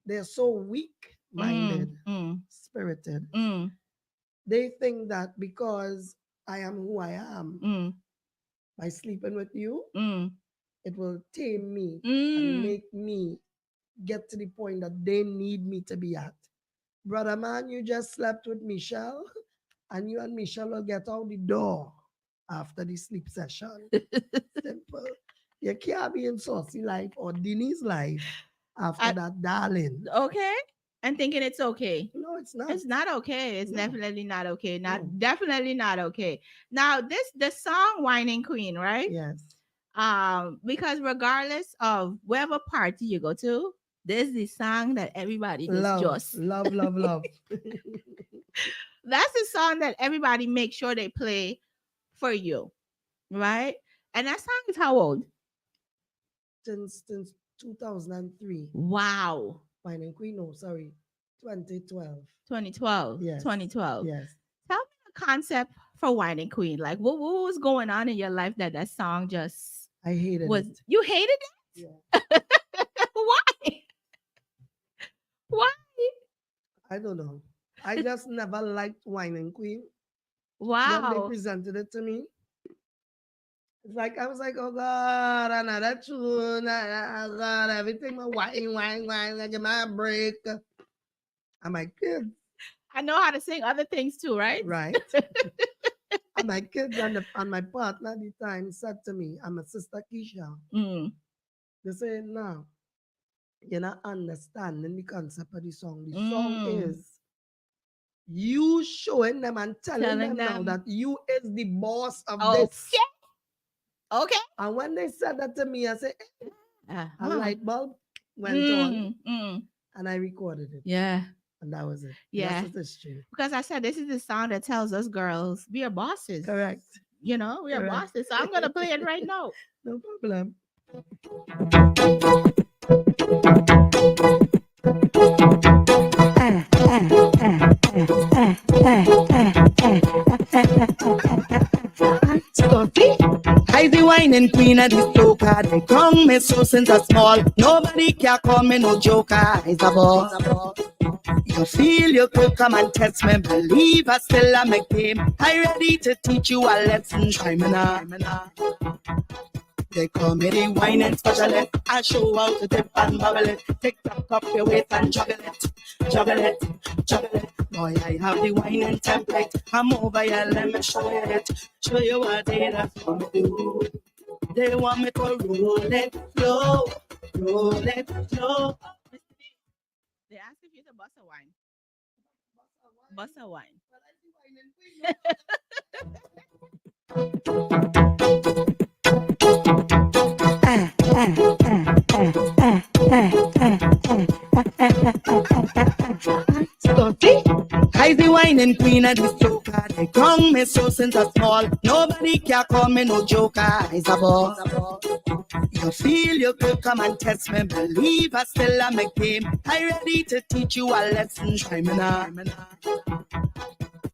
they're so weak Mm, minded, mm, spirited. mm, They think that because I am who I am, mm, by sleeping with you, mm, it will tame me and mm. make me get to the point that they need me to be at. Brother man, you just slept with Michelle, and you and Michelle will get out the door after the sleep session. Simple. You can't be in Saucy life or Denise life after I, that, darling. okay. and thinking it's okay. No, it's not. It's not okay. It's No. definitely not okay. Not No. definitely not okay. Now, the song Whining Queen, right? Yes. Because regardless of whatever party you go to, there's this song that everybody Love, just love, love, love. that's the song that everybody makes sure they play for you, right? And that song is how old? Since 2003. Wow. Wine and Queen, no, sorry. 2012. 2012. Yes. 2012. Yes. Tell me the concept for Whining Queen. Like, what was going on in your life that song just I hated was? it. You hated it? Yeah. Why? Why? I don't know. I just never liked Wine and Queen. When they Wow. presented it to me, it's like I was like, oh God, another tune. Oh God, everything my wine, give me a break. I'm like, kids, I know how to sing other things too, right? right? And my kids and my partner at the time said to me, I'm a sister Keisha. Mm. They say, no, you're not understanding the concept of the song. The song Mm. is you showing them and telling Telling them now them. that you is the boss of Okay. this. Okay. And when they said that to me, I said, a Uh-huh. light bulb went on Mm. and I recorded it. Yeah. And that was it. Yeah. That's history. Because I said this is the song that tells us girls we are bosses. Correct. You know, we are Correct. bosses. So I'm gonna play it right now. No problem. Stuffy, I the whining queen of the soca. They come me so since I small. Nobody can call me no joker. It's a boss. You feel you could come and test me. Believe I still am a game. I ready to teach you a lesson. Try me now. They call me the wine and specialist. I show how to dip and bubble it. Take top up your waist and juggle it. Juggle it, juggle it. Boy, I have the wine and template. I'm over here, let me show you it. Show you what they want me do. They want me to roll it slow. Roll it slow. They asked if you to bust a wine. Bust a wine. Stuffy, I the whining queen of the soca. They crown me so since I small. Nobody can call me no joker. It's a boss. You feel you could come and test me. Believe I still am a game. I ready to teach you a lesson. Try me now.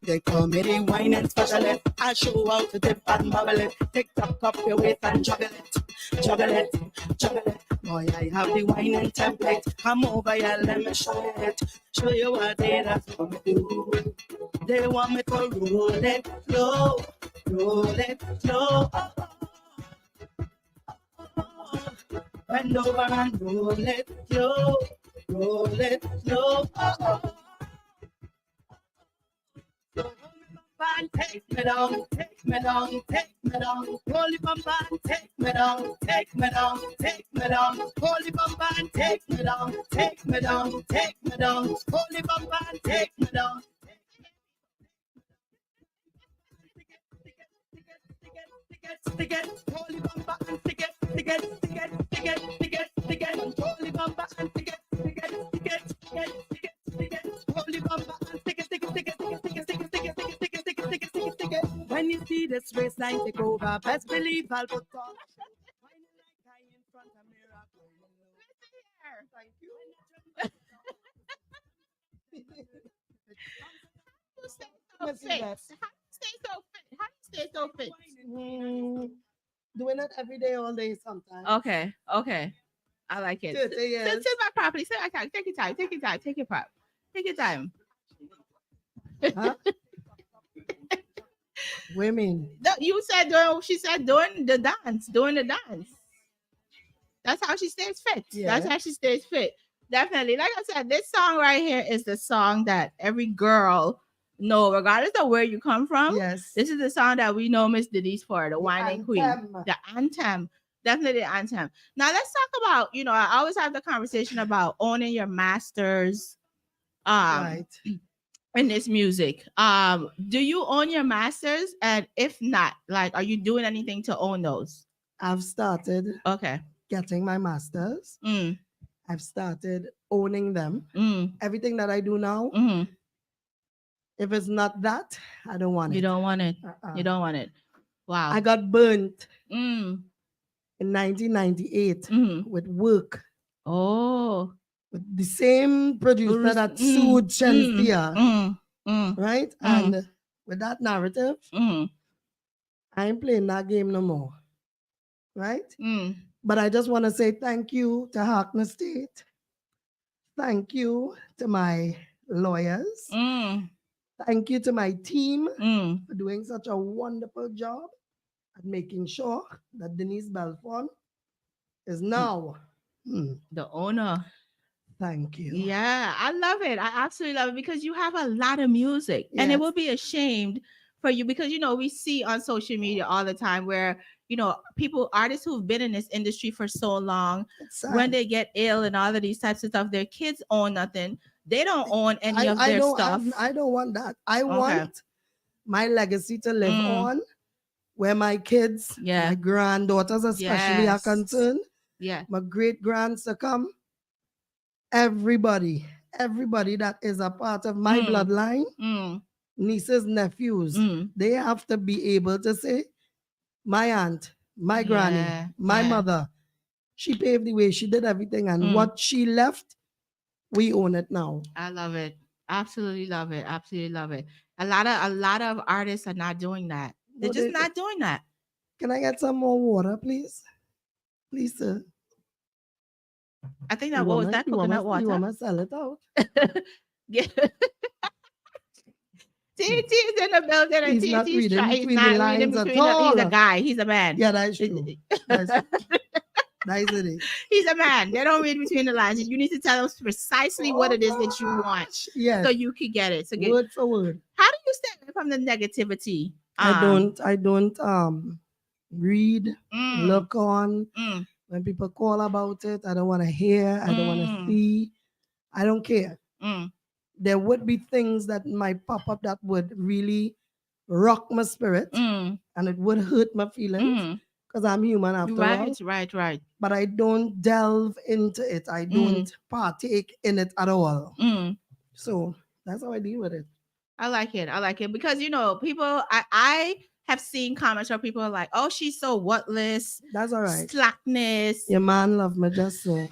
They call me the wine and specialist. I show how to dip and bubble it. Take top up your waist and juggle it. Juggle it, juggle it. Boy, I have the wine and template. I'm over here, let me show you it. Show you what they want me do. They want me to roll it slow. Roll it slow. Bend over and roll it slow. Roll it slow. Take me down, take me down, take me down. Holy bumper, take me down, take me down, take me down. Holy bumper, take me down, take me down, take me down. Holy bumper, take me down. Stick it, holy bumper and stick it, stick it, stick it, stick it, stick it, stick it, holy bumper and stick it, stick it, stick it, stick it, stick it, stick it, holy bumper and stick it, stick it, stick it, stick it, stick it, stick it, stick it, stick it, stick it, stick it, stick it, stick it, stick it. When you see this waistline take over, best believe I'll put on. Whining like I in front of mirror. Thank you. How do you stay so fit? How do you stay so fit? Doing it every day, all day, sometimes. Okay, okay. I like it. 30 years. Sit back properly. Sit back. Take your time. Take your time. Take your time. Take your time. Huh? Women. No, you said doing. She said doing the dance. Doing the dance. That's how she stays fit. Yeah. That's how she stays fit. Definitely. Like I said, this song right here is the song that every girl know, regardless of where you come from. Yes. This is the song that we know Miss Denise for, the whining queen. The anthem. Definitely the anthem. Now let's talk about, I always have the conversation about owning your masters, um Right. in this music. Do you own your masters? And if not, like, are you doing anything to own those? I've started Okay. getting my masters. Mm, I've started owning them. mm, Everything that I do now, mm. if it's not that, I don't want You it. don't want it. Uh-uh. You don't want it. Wow. I got burnt Mm, in 1998 mm. with work Oh. with the same producer that sued Shensia, right? And with that narrative, mm, I ain't playing that game no more, right? mm. But I just want to say thank you to Hackney State. Thank you to my lawyers. Mm, Thank you to my team mm. for doing such a wonderful job at making sure that Denise Belfon is now. The owner. Thank you. Yeah, I love it. I absolutely love it because you have a lot of music, and it Yes. would be ashamed for you because we see on social media all the time where people, artists who've been in this industry for so long, It's sad. when they get ill and all of these types of stuff, their kids own nothing. They don't own any of I their don't stuff. I don't want that. I Okay. want my legacy to live on where my kids, Yeah. my granddaughters especially are Yes. concerned, Yeah. my great grands to come. Everybody that is a part of my bloodline, nieces, nephews, they have to be able to say, my aunt, my granny, my mother, she paved the way, she did everything, and what she left, we own it now. I love it. Absolutely love it. Absolutely love it. A lot of artists are not doing that. They're No, just not doing that. Can I get some more water, please? Please, sir. I think that, what was that, coconut water? You want to sell it out? Yeah. TT is in the building, and He's not TT's reading trying. He's between not the reading lines at between the, he's a all. guy. He's a man. Yeah, that's true. That's it. He's a man. They don't read between the lines. You need to tell us precisely what it is that you want, Yes. so you can get it. So Word for word. how do you stay away from the negativity? I don't read, look on. When people call about it, I don't want to hear. I don't want to see. I don't care. There would be things that might pop up that would really rock my spirit, and it would hurt my feelings because I'm human after all. Right. But I don't delve into it. I don't partake in it at all. So that's how I deal with it. I like it because people. I have seen comments where people are like, "Oh, she's so whatless." That's all right. Slackness. Your man love me just so.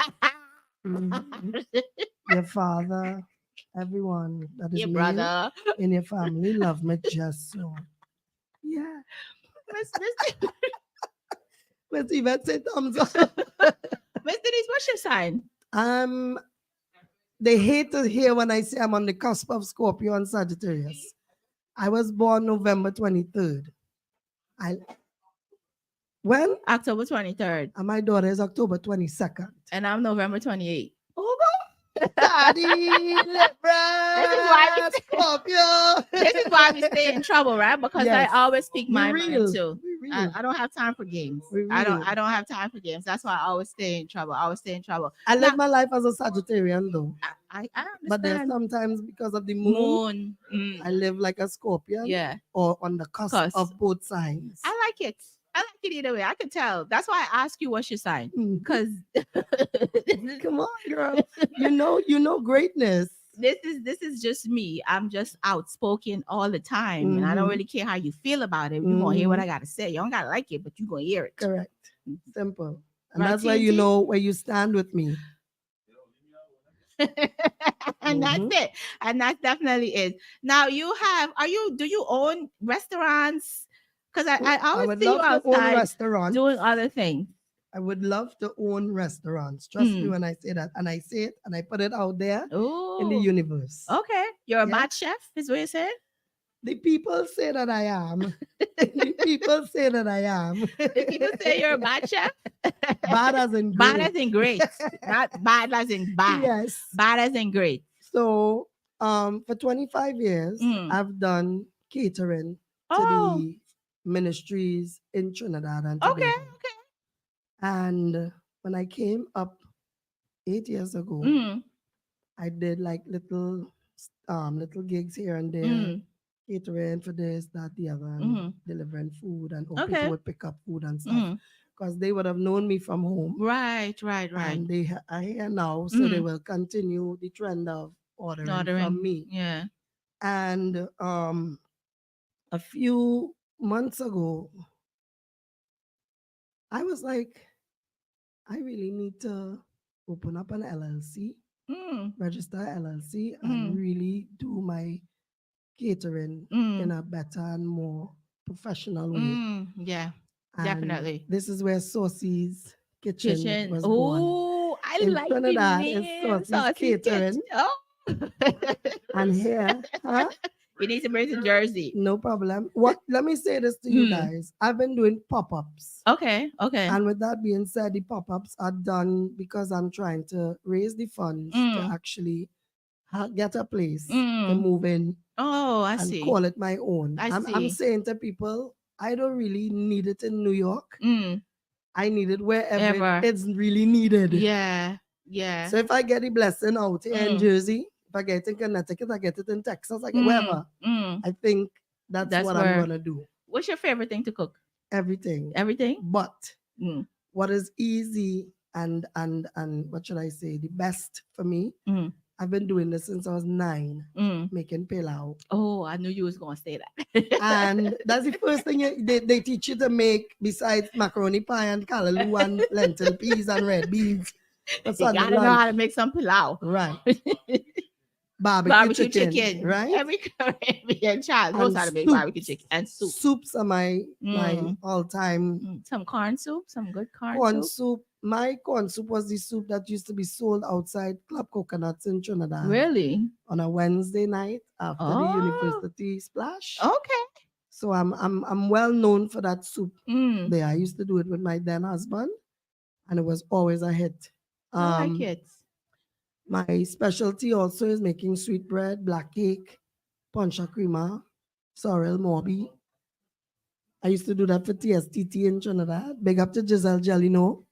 Your father, everyone that is Your male brother in your family love me just so. Yeah. Let's even say thumbs up. Miss Denise, what's your sign? They hate to hear when I say I'm on the cusp of Scorpio and Sagittarius. I was born November 23rd. When? October 23rd. And my daughter is October 22nd. And I'm November 28th. Oh, Daddy, Libra, Scorpio. This is why we stay in trouble, right? Because Yes. I always speak my real. mind too. I don't have time for games. I don't have time for games. That's why I always stay in trouble. I live my life as a Sagittarian though. I understand. But there's sometimes because of the moon. I live like a Scorpion. Yeah. Or on the cusp of both signs. I like it. Either way. I can tell. That's why I ask you what's your sign. Because come on, girl. You know greatness. This is just me. I'm just outspoken all the time. And I don't really care how you feel about it. You're gonna hear what I gotta say. You don't gotta like it, but you're gonna hear it. Correct. Simple. And Right, that's why you know where you stand with me. And that's it. And that definitely is. Now do you own restaurants? Because I always see you outside doing other things. I would love to own restaurants. Trust me when I say that. And I say it and I put it out there in the universe. Okay. You're a bad chef, is what you said? The people say that I am. The people say that I am. The people say you're a bad chef? Bad as in great. Bad as in great. Not bad as in bad. Yes. Bad as in great. So for 25 years, I've done catering to the ministries in Trinidad and Tobago. Okay. And when I came up 8 years ago, I did like little little gigs here and there, Mm. catering for this, that, the other, and Mm. delivering food, and or people Okay. would pick up food and stuff Mm. because they would have known me from home, Right, right, right. and are here now, so they Mm. will continue the trend of ordering from Ordering. me. Yeah. And a few months ago, I was like, I really need to open up an LLC, Mm. register LLC, and Mm. really do my catering in Mm. a better and more professional way. Mm. Yeah. And Definitely. this is where Saucy's Kitchen Kitchen. was born. Oh, I In like the Trinidad, it's name. Saucy's Saucy's Kitchen. Catering. Oh. And here, huh? We need to bring to Jersey. No problem. What? Let me say this to you Mm. guys. I've been doing pop-ups. Okay. Okay. And with that being said, the pop-ups are done because I'm trying to raise the funds to Mm. actually get a place to Mm. move in Oh, I and see. call it my own. I I'm see. saying to people, I don't really need it in New York. Mm. I need it wherever Ever. it's really needed. Yeah. Yeah. So if I get the blessing out here in Mm. Jersey, if I get it in Connecticut, I get it in Texas, I get Mm. wherever. Mm. I think that's That's what I'm where. gonna do. What's your favorite thing to cook? Everything. Everything. But Mm. what is easy and what should I say, the best for me, Mm. I've been doing this since I was 9, Mm. making pilau. Oh, I knew you was gonna say that. And that's the first thing they teach you to make besides macaroni pie and callaloo and lentil peas and red beans for You Sunday gotta know how lunch. to make some pilau. Right. Barbecue, Barbecue chicken, chicken. right? Every Caribbean child knows And how to make barbecue chicken and soup. Soups are my Mm. all-time Some corn soup, some good corn corn soup. soup. My corn soup was the soup that used to be sold outside Club Coconuts in Trinidad Really? on a Wednesday night after the Oh, university splash. okay. So I'm well known for that soup Mm. there. I used to do it with my then husband, and it was always a hit. I like it. My specialty also is making sweet bread, black cake, poncha crema, sorrel morby. I used to do that for TSTT in Trinidad. Big up to Giselle Jelino.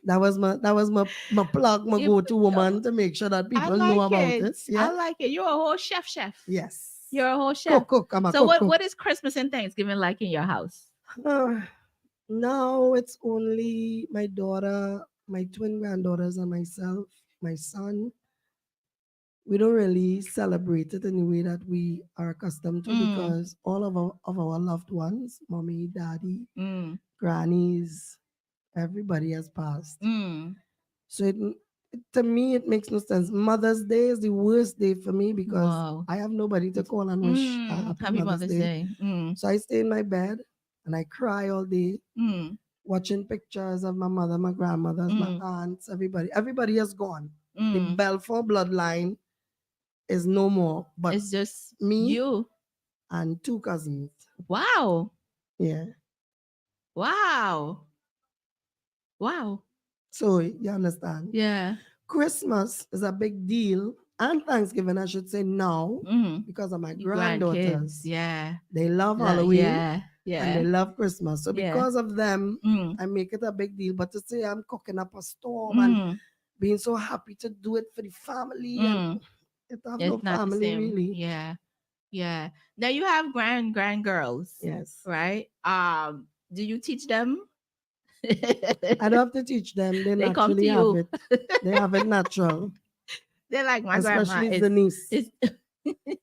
That was my plug, my You- go-to woman to make sure that I people like know about it. it. Yeah. I like it. You're a whole chef. Yes. You're a whole chef. Cook. I'm a So cook. what is Christmas and Thanksgiving like in your house? Now it's only my daughter, my twin granddaughters, and myself, my son. We don't really celebrate it in the way that we are accustomed to because all of our loved ones, mommy, daddy, Mm. grannies, everybody has passed. Mm. So to me, it makes no sense. Mother's Day is the worst day for me because Wow. I have nobody to call and wish a happy Mother's Day. Mm. So I stay in my bed and I cry all day, Mm. watching pictures of my mother, my grandmothers, my aunts, everybody. Everybody has gone. The Mm. Belfon bloodline is no more, but It's just me you. and 2 cousins. Wow. Yeah. Wow. So you understand? Yeah. Christmas is a big deal, and Thanksgiving, I should say now, Mm. because of my Your granddaughters. grandkids. Yeah. They love Halloween Yeah. and they Yeah. love Christmas. So Yeah. because of them, Mm. I make it a big deal. But to say I'm cooking up a storm and Mm. being so happy to do it for the family, and Mm. it have It's no not the family same. really. Yeah. Yeah. Now you have grand girls, Yes. right? Do you teach them? I don't have to teach them. They come to naturally have you. it. They have it natural. They're like my grandma. Especially Denise. It's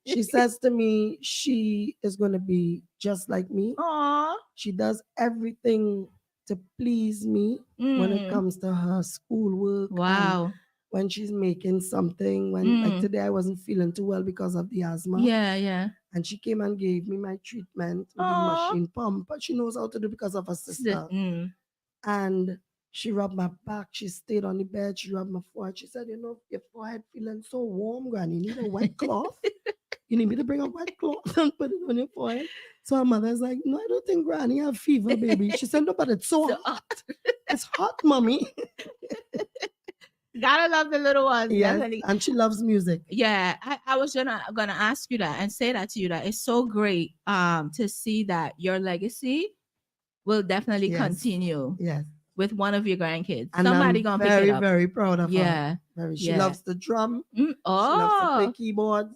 She says to me, she is going to be just like me. Aw. She does everything to please me when it comes to her schoolwork. Wow. When she's making something, when like today I wasn't feeling too well because of the asthma. Yeah. And she came and gave me my treatment with the Aw. machine pump. But she knows how to do because of her sister. And she rubbed my back. She stayed on the bed. She rubbed my forehead. She said, your forehead feeling so warm, Granny. You need a wet cloth. You need me to bring a wet cloth and put it on your forehead. So her mother's like, no, I don't think Granny have fever, baby. She said, no, but it's so hot. It's hot, mommy. Gotta love the little ones. Yes, Definitely. and she loves music. Yeah, I was gonna ask you that and say that to you, that it's so great to see that your legacy will definitely continue. Yes. With one of your grandkids. And Somebody I'm gonna pick it up. very proud of her. Yeah. She loves the drum. Oh. She loves to play keyboards.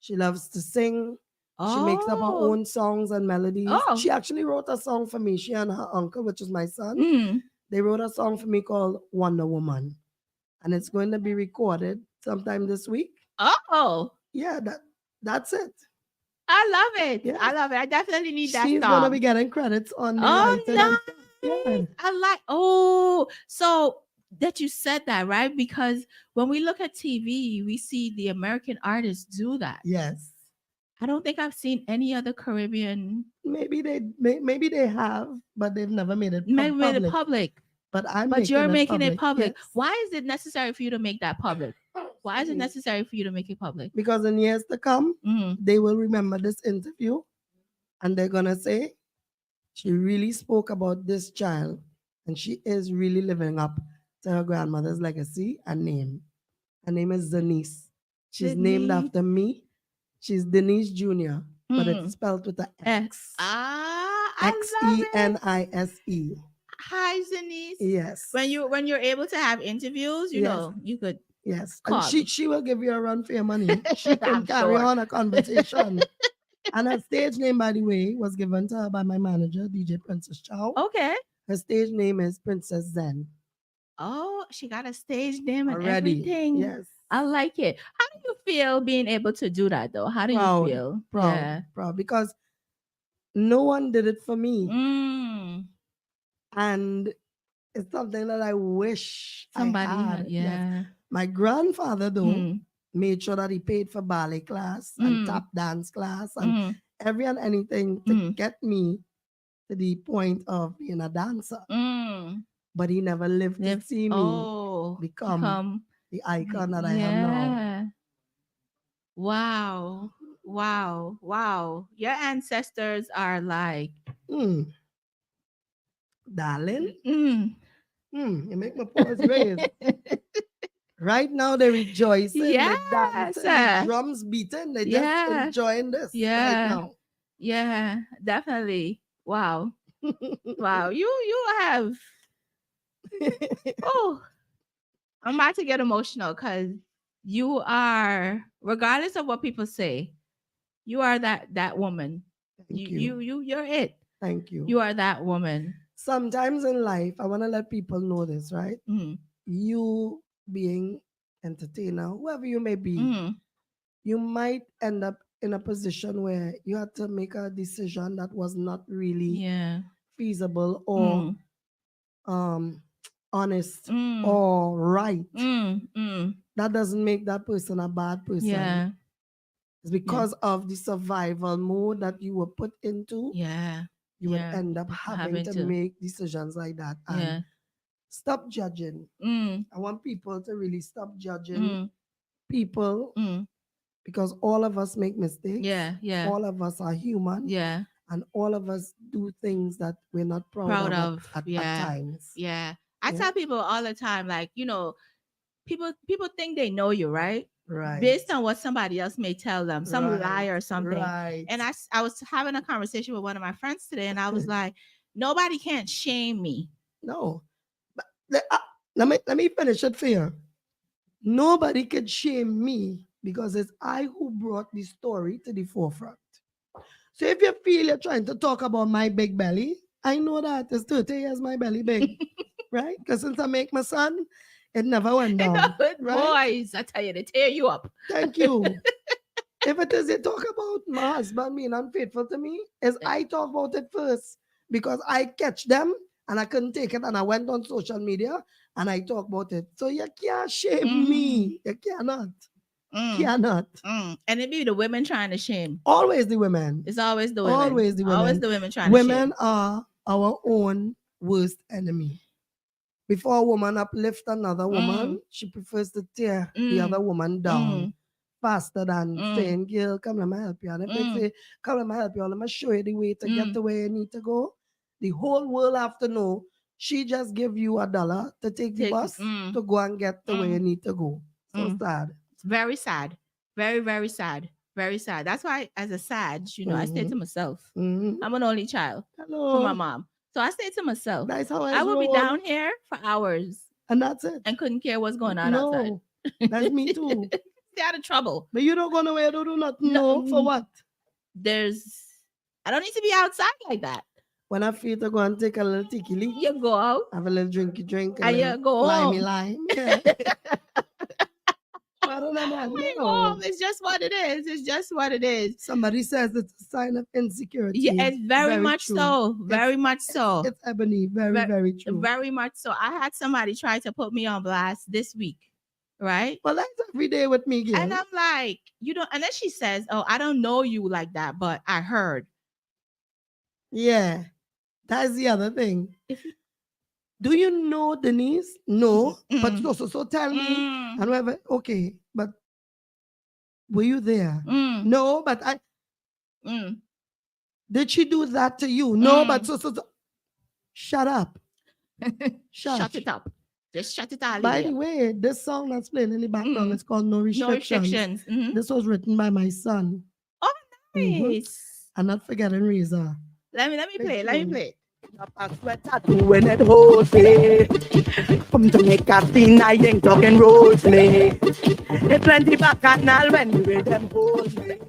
She loves to sing. She makes up her Oh. own songs and melodies. Oh. She actually wrote a song for me. She and her uncle, which is my son, Mm. they wrote a song for me called Wonder Woman. And it's going to be recorded sometime this week. Oh. Yeah, that's it. I love it. Yeah. I love it. I definitely need that She's song. gonna be getting credits on the Oh, writing. nice. Yeah. I like. Oh, so that you said that, right? Because when we look at TV, we see the American artists do that. Yes. I don't think I've seen any other Caribbean Maybe they have, but they've never made it made it public. public. But You're making public. it public. Yes. Why is it necessary for you to make that public? Why is it necessary for you to make it public? Because in years to come, Mm. they will remember this interview and they're gonna say, she really spoke about this child and she is really living up to her grandmother's legacy and name. Her name is Denise. She's named Denise. after me. She's Denise Jr., but Mm. it's spelled with an X. I love it. Xenise. Hi, Denise. Yes. When you're able to have interviews, you Yes. know, you could. Yes. Call And me. she will give you a run for your money. She can I'm carry sure. on a conversation. And her stage name, by the way, was given to her by my manager, DJ Princess Chow. Okay. Her stage name is Princess Zen. Oh, she got a stage name and Already. everything. Yes. I like it. How do you feel being able to do that though? How do you feel? Proud. Because no one did it for me. Mm. And it's something that I wish Somebody I had. had, yeah. Yes. My grandfather, though, Mm. made sure that he paid for ballet class and tap dance class and every and anything to get me to the point of being a dancer. But he never lived to see me become the icon that I am now. Wow. Wow. Wow. Your ancestors are like, darling, you make my paws raise. Right now they're rejoicing, Yes, they're dancing, the drums beating, they're just enjoying this right now. Yeah, definitely. Wow. Wow. You have oh, I'm about to get emotional because you are, regardless of what people say, you are that woman. Thank you. You're it. Thank you. You are that woman. Sometimes in life, I want to let people know this, right? You being entertainer, whoever you may be, you might end up in a position where you had to make a decision that was not really feasible or honest or right. That doesn't make that person a bad person. Yeah. It's because of the survival mode that you were put into. Yeah. You would end up having to make decisions like that. And stop judging. I want people to really stop judging people because all of us make mistakes. Yeah. All of us are human. Yeah. And all of us do things that we're not proud of at times. Yeah. I tell people all the time, like, you know, people think they know you, right? Right. Based on what somebody else may tell them, some lie or something. Right. And I was having a conversation with one of my friends today, and I was like, nobody can shame me. No. But let me finish it for you. Nobody can shame me because it's I who brought the story to the forefront. So if you feel you're trying to talk about my big belly, I know that it's 30 years my belly big, right? Because since I make my son, it never went down. Right? Boys, I tell you, they tear you up. Thank you. If it is you talk about my husband being unfaithful to me, is I talk about it first because I catch them and I couldn't take it and I went on social media and I talk about it. So you can't shame me. You cannot. Cannot. And it be the women trying to shame. Always the women. It's always the women. Always the women. Always the women trying to shame. Women are our own worst enemy. Before a woman uplift another woman, she prefers to tear the other woman down faster than saying, girl, come let me help you. And if they say, come let me help you, let me show you the way to get to where you need to go. The whole world have to know she just give you $1 to take the bus to go and get to where you need to go. So sad. It's very sad. Very, very sad. Very sad. That's why as a sad, you know, I stay to myself. I'm an only child for my mom. So I stay to myself. That's how I would be down here for hours. And that's it. And couldn't care what's going on outside. That's me too. Stay out of trouble. But you don't go nowhere, don't do nothing. No, for what? I don't need to be outside like that. When I feel to go and take a little tikili, You go out have a little drink, a and little you go limey home. lime. Yeah. I don't know, man. When you go No. home, it's just what it is. It's just what it is. Somebody says it's a sign of insecurity. Yeah, it's very much true. so. Very much so. It's Ebony. Very, very true. Very much so. I had somebody try to put me on blast this week, right? Well, that's every day with me, girl. And I'm like, you don't, and then she says, oh, I don't know you like that, but I heard. Yeah, that's the other thing. Do you know Denise? No, but so tell me, and whatever. Okay, but were you there? No, but I. Did she do that to you? No, but so. Shut up. Shut it up. Just shut it all. By the way, this song that's playing in the background is called No Restrictions. No Restrictions. This was written by my son. Oh, nice. And not forgetting Reza. Let me play. Let me play. When it holds me, come to make a scene, I ain't talking roads me. It's plenty bacchanal when you with them hold me.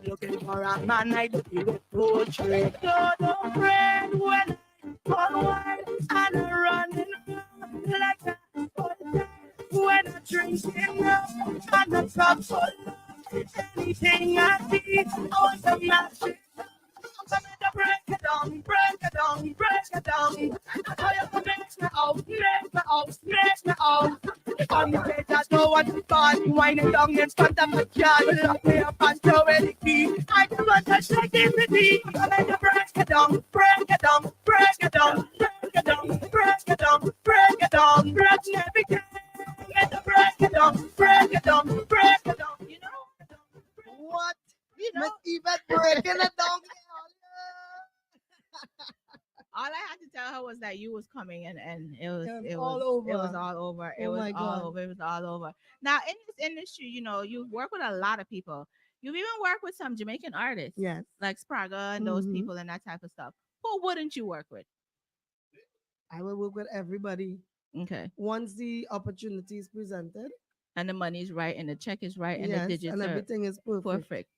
Looking for a man, I do with poetry. No friend when I forward and I'm running around like that. When I drink it up and I top full of anything I see, I want to match it. I'm coming to break it down, break it down, break it down. I have to make me out, make me out, make me out. On the page, I don't want to start whining down in front of my car. Lock me up and throw in the key. I don't want to shake it with me. I'm coming to break it down, break it down, break it down, break it down, break it down, break it down, break everything. Get the break it down, break it down, break it down. You know what? You know, even breaking it down. All I had to tell her was that you was coming and it was all over. It was all over. It Oh was my all God. over. It was all over. Now in this industry, you know, you work with a lot of people. You've even worked with some Jamaican artists. Yes. Like Spraga and those people and that type of stuff. Who wouldn't you work with? I will work with everybody. Okay. Once the opportunity is presented. And the money is right and the check is right and yes, the digits and everything is perfect.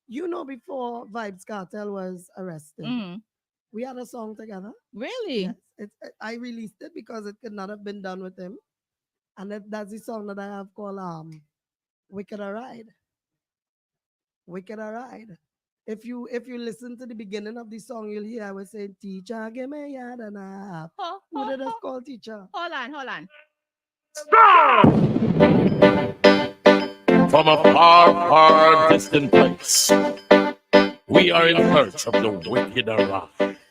You know, before Vibes Cartel was arrested, we had a song together. Really? Yes. I released it because it could not have been done with him. And that's the song that I have called Wicked or Ride. Wicked or Ride. If you listen to the beginning of the song, you'll hear I was saying, Teacher, give me yard and a half. Who did us call teacher? Hold on. Stop! From a far distant place, we are in search of the wicked around.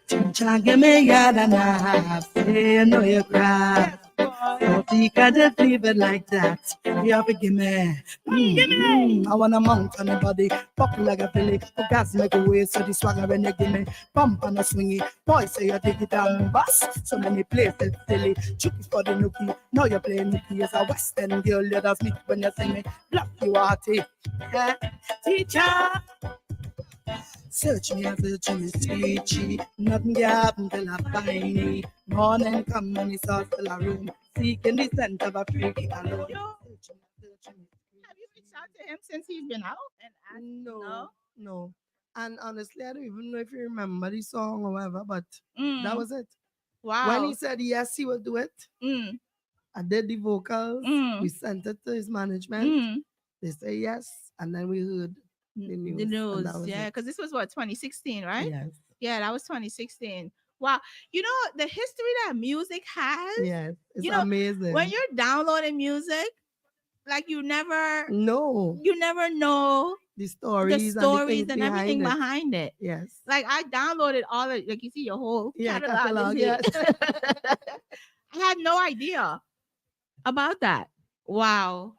Teacher, give me yard and a half. Say, I know you cry. So you can just leave it like that. You have to give me. Give me. I want a mount on the body. Pop like a filly. The gas make a way. So the swagger when you give me. Pump and a swingy. Boy say you take it down. Bus. So many places silly. Chucky for the nookie. Now you're playing nookie as a western girl. Let us meet when you sing me. Block you hearty. Yeah. Teacher. Search me and search me, sweetie. Nothing can happen till I find me. Morning come and it's all still a room. Seeking the scent of a freaky alone. Have you reached out to him since he's been out? And No. And honestly, I don't even know if you remember the song or whatever, but that was it. Wow. When he said yes, he would do it. I did the vocals. We sent it to his management. They say yes, and then we heard the news. Yeah, because this was what, 2016, right? Yes. Yeah, that was 2016. Wow. You know, the history that music has. Yes. It's amazing. When you're downloading music, like you never know the stories and everything behind it. Yes. Like I downloaded all of, like you see your whole catalog. Yes. I had no idea about that. Wow.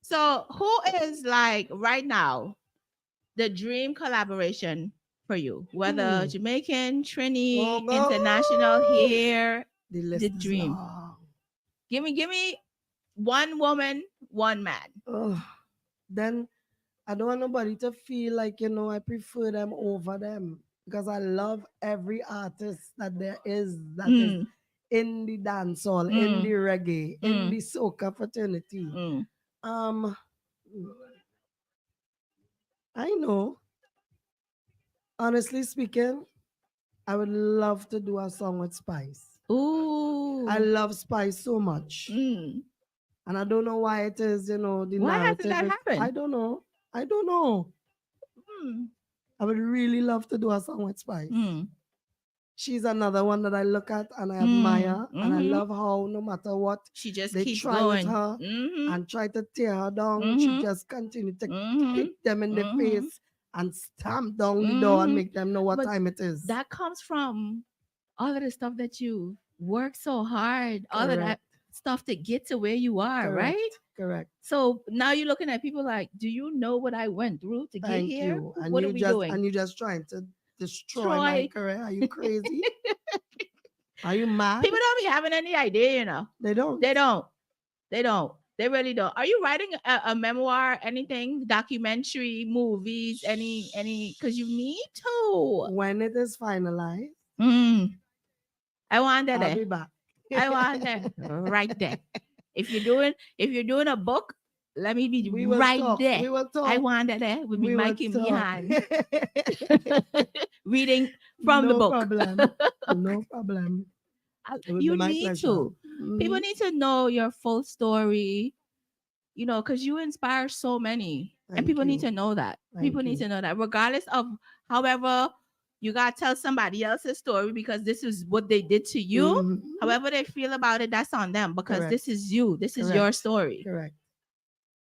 So who is like right now the dream collaboration for you? Whether Jamaican, Trini, international, here, the dream. Give me one woman, one man. Then I don't want nobody to feel like, I prefer them over them. Because I love every artist that there is that is in the dancehall, in the reggae, in Mm. the soca fraternity. Mm. Um, I know, honestly speaking, I would love to do a song with Spice. I Ooh. love Spice so much. Mm. And I don't know why it is, the Why hasn't narrative that is, I happened? don't know. I don't know. Mm. I would really love to do a song with Spice. Mm. She's another one that I look at and I Mm. admire. And I Mm-hmm. love how no matter what She just they keeps try with going. her Mm-hmm. and try to tear her down, she Mm-hmm. just continue to Mm-hmm. hit them in the Mm-hmm. face and stamp down the door and Mm-hmm. make them know what But time it is. that comes from all of the stuff that you work so hard, all of that Correct. stuff to get to where you are, Correct. right? Correct. So now you're looking at people like, do you know what I went through to get Thank here? you. What are we doing? And you just trying to destroy my Troy, career. Are you crazy? Are you mad? people don't be having any idea, They don't. They don't. They don't. They really don't. Are you writing a memoir, anything, documentary, movies, any? Because you need to. When it is finalized, Mm, I want that I'll there. be back. I want that right there. If you're doing a book, let me be We will right talk. there. We will I talk. want that there with me We will Mikey talk. Mihan reading from the No book. problem. No problem. It would be You my need pleasure. to. People Mhm. need to know your full story, because you inspire so many. And Thank people need you. to know that. People Thank need you. to know that, regardless of however you got to tell somebody else's story because this is what they did to you. Mhm. However they feel about it, that's on them because Correct. this is you. This is Correct. your story. Correct.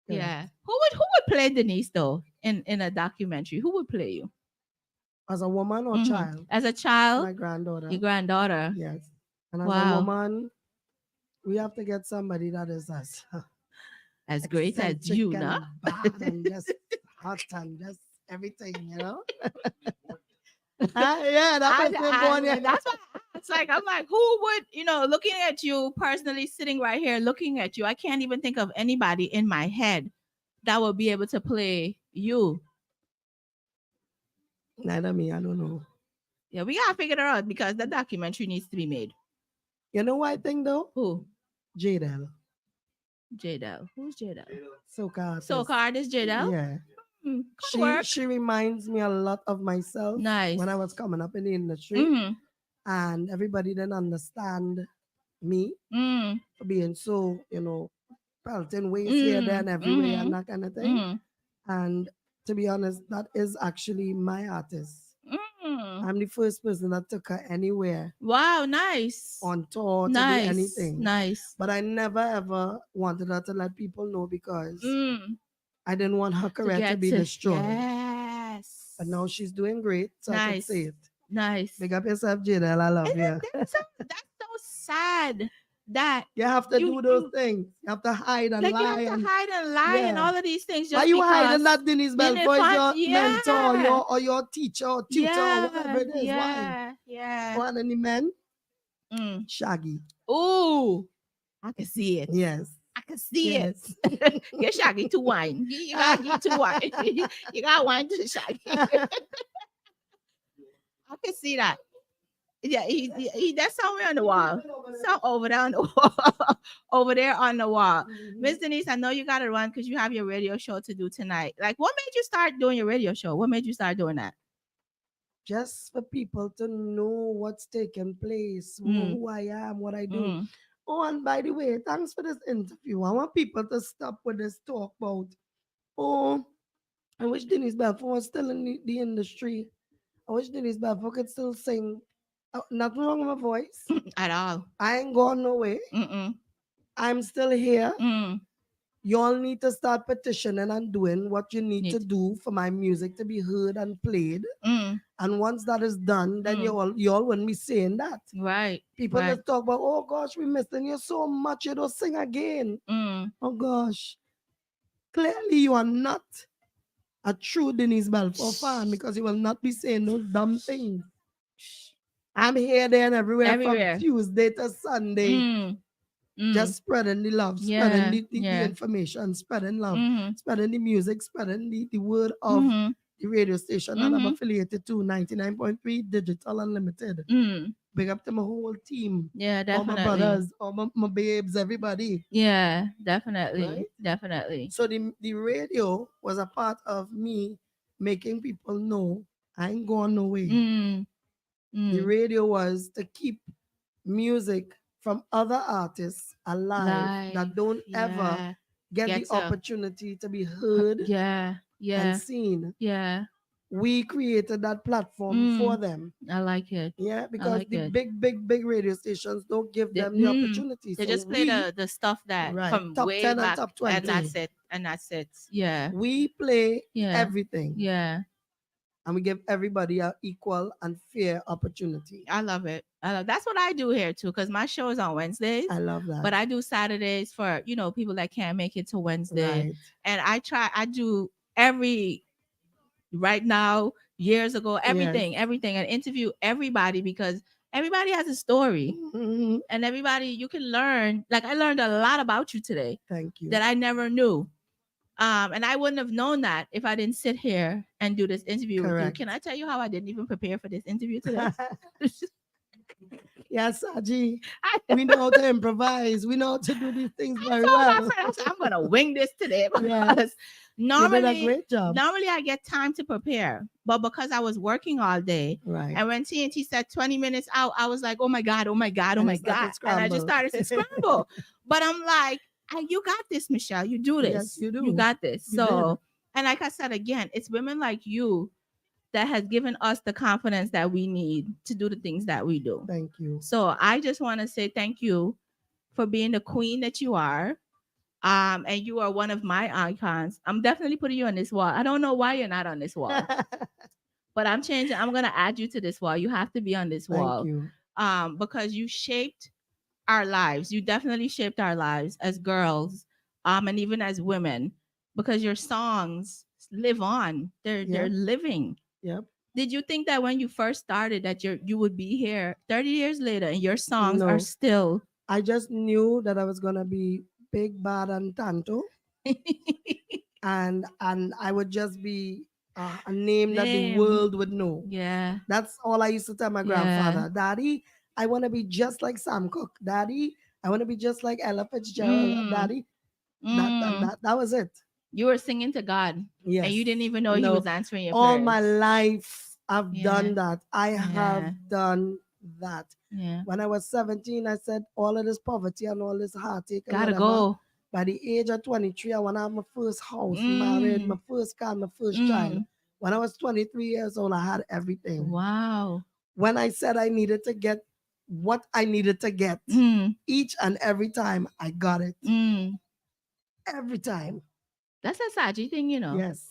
Yeah. Who would play Denise though in a documentary? Who would play you? As a woman or child? As a child, My granddaughter. your granddaughter. Yes. And as a Wow. woman, we have to get somebody that is as As great as eccentric you, and no? bad and just hot and just everything. Yeah, that person born here. That's why it's like I'm like, who would looking at you personally, sitting right here, looking at you. I can't even think of anybody in my head that would be able to play you. Neither me, I don't know. Yeah, we gotta figure it out because that documentary needs to be made. You know what I think though? Who? Jadel. Jadel. Who's Jadel? Soca artist. Soca artist Jadel. Yeah. Good work. She reminds me a lot of myself Nice. when I was coming up in the industry. Mm-hmm. And everybody didn't understand me for being so, pelting ways here, there, and everywhere, and that kind of thing. And to be honest, that is actually my artist. I'm the first person that took her anywhere. Wow, nice. On tour to do anything. Nice. But I never ever wanted her to let people know because I didn't want her career to be destroyed. Yes. But now she's doing great, so I can say it. Nice. Big up yourself, Jadel. I love you. That's so sad that you have to do those things. You have to hide and lie. You have to hide and lie and all of these things. Just why you hiding that Denise Belfon is your mentor, or your teacher or tutor or whatever it is? Why? Yeah. One any men? Shaggy. Ooh, I can see it. Yes. I can see it. Get Shaggy to wine. You gotta get to wine. You got wine to Shaggy. I can see that. Yeah, he that's somewhere on the wall. So over there on the wall. Over there on the wall. Miss Denise, I know you gotta run because you have your radio show to do tonight. Like, what made you start doing your radio show? What made you start doing that? Just for people to know what's taking place, who I am, what I do. Oh, and by the way, thanks for this interview. I want people to stop with this talk about, I wish Denise Belfon was still in the industry. I wish Denise Belfon could still sing. Nothing wrong with my voice. At all. I ain't gone nowhere. I'm still here. You all need to start petitioning and doing what you need to do for my music to be heard and played. And once that is done, then you all wouldn't be saying that. Right. People just talk about, oh gosh, we missing you so much, you don't sing again. Oh gosh. Clearly you are not a true Denise Belfon fan because you will not be saying those dumb things. I'm here, there, and everywhere. From Tuesday to Sunday. Just spreading the love, spreading the information, spreading love, spreading the music, spreading the word of the radio station that I'm Mhm. affiliated to, 99.3 Digital Unlimited. Mm. Big up to my whole team, Yeah, all my definitely. brothers, all my babes, everybody. Yeah, definitely. Right? Definitely. So the radio was a part of me making people know I ain't going no way. Mm. The Mm. radio was to keep music from other artists alive Live. that don't ever Yeah. get the Get to. opportunity to be heard Yeah. Yeah. and seen. Yeah. We created that platform for Mm. them. I like it. Yeah, I because like the it. big radio stations don't give They, them the opportunity. they So just play we, the stuff that right, from top way 10 and back, top and 20, that's it. And that's it. Yeah. we play Yeah. everything Yeah. and we give everybody an equal and fair opportunity. I love it. I love that's what I do here too, because my show is on Wednesdays. I love that. But I do Saturdays for people that can't make it to Wednesday. Right. And I do every right now, years ago, everything, Yes. everything, and interview everybody because everybody has a story. Mhm. And everybody you can learn. Like I learned a lot about you today Thank you. that I never knew. And I wouldn't have known that if I didn't sit here and do this interview with you. Correct. Can I tell you how I didn't even prepare for this interview today? Yes, Saji. I We know how to improvise. We know how to do these things very told my well. friend, I said, I'm gonna wing this today Yes. because You did a normally great job. I get time to prepare, but because I was working all day, Right. and when TNT said 20 minutes out, I was like, oh my god, oh my god, oh And my it started god, and I just scramble. started to scramble. But I'm like, you got this, Michelle. You do this. Yes, you do. You got this. You did. So, and like I said again, it's women like you that has given us the confidence that we need to do the things that we do. Thank you. So I just want to say thank you for being the queen that you are. And you are one of my icons. I'm definitely putting you on this wall. I don't know why you're not on this wall, but I'm changing. I'm gonna add you to this wall. You have to be on this Thank wall. you. Because you shaped our lives. You definitely shaped our lives as girls, and even as women, because your songs live on. They're Yep. living. Yep. Did you think that when you first started that you would be here 30 years later and your songs are No. still I just knew that I was gonna be big, bad, and tanto, and I would just be a name that the Name. world would know. Yeah. That's all I used to tell my Yeah. grandfather. Daddy, I want to be just like Sam Cooke. Daddy, I want to be just like Ella Fitzgerald. Mm. Daddy, Mm. that was it. You were singing to God Yes. and you didn't even know he No. was answering your All prayers. my life, I've Yeah. done that. I Yeah. have done that. Yeah. When I was 17, I said all of this poverty and all this heartache and Gotta whatever. go. By the age of 23, I want to have my first house, Mm. married, my first car, my first child. Mm. When I was 23 years old, I had everything. Wow. When I said I needed to get what I needed to get, Mm. each and every time I got it. Mm. Every time. That's a Saji thing, you know. Yes.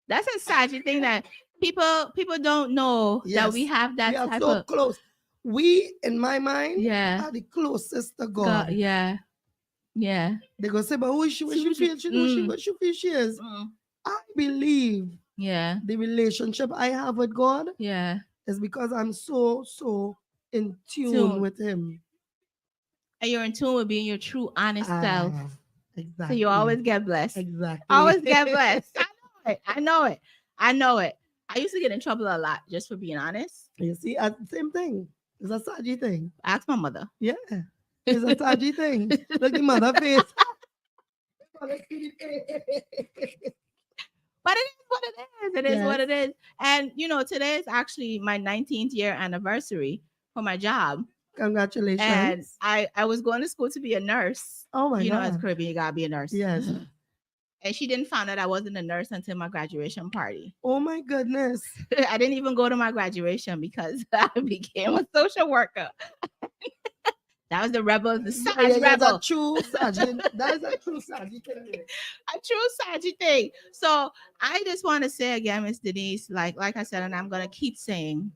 That's a Saji thing that people don't know that we Yes. have that We are type so of close. We, in my mind, yeah. are the closest to God. Yeah. Yeah. They go say, but who is she? What she feel? She know she what she feel she is. Mm. I believe Yeah. the relationship I have with God Yeah. is because I'm so in tune with Him. And you're in tune with being your true, honest self. Exactly. So you always get blessed. Exactly. Always get blessed. I know it. I know it. I used to get in trouble a lot just for being honest. You see, same thing. It's a Saji thing. Ask my mother. Yeah. It's a Saji thing. Look at mother face. But it is what it is. It is what it is. And today is actually my 19th year anniversary for my job. Congratulations. And I was going to school to be a nurse. Oh my God. As Caribbean, you gotta be a nurse. Yes. And she didn't find out I wasn't a nurse until my graduation party. Oh my goodness. I didn't even go to my graduation because I became a social worker. That was the rebel, the Saj rebel. That's a true Saji. That is a true Saji thing. A true Saji thing. So I just want to say again, Miss Denise, like I said, and I'm gonna keep saying,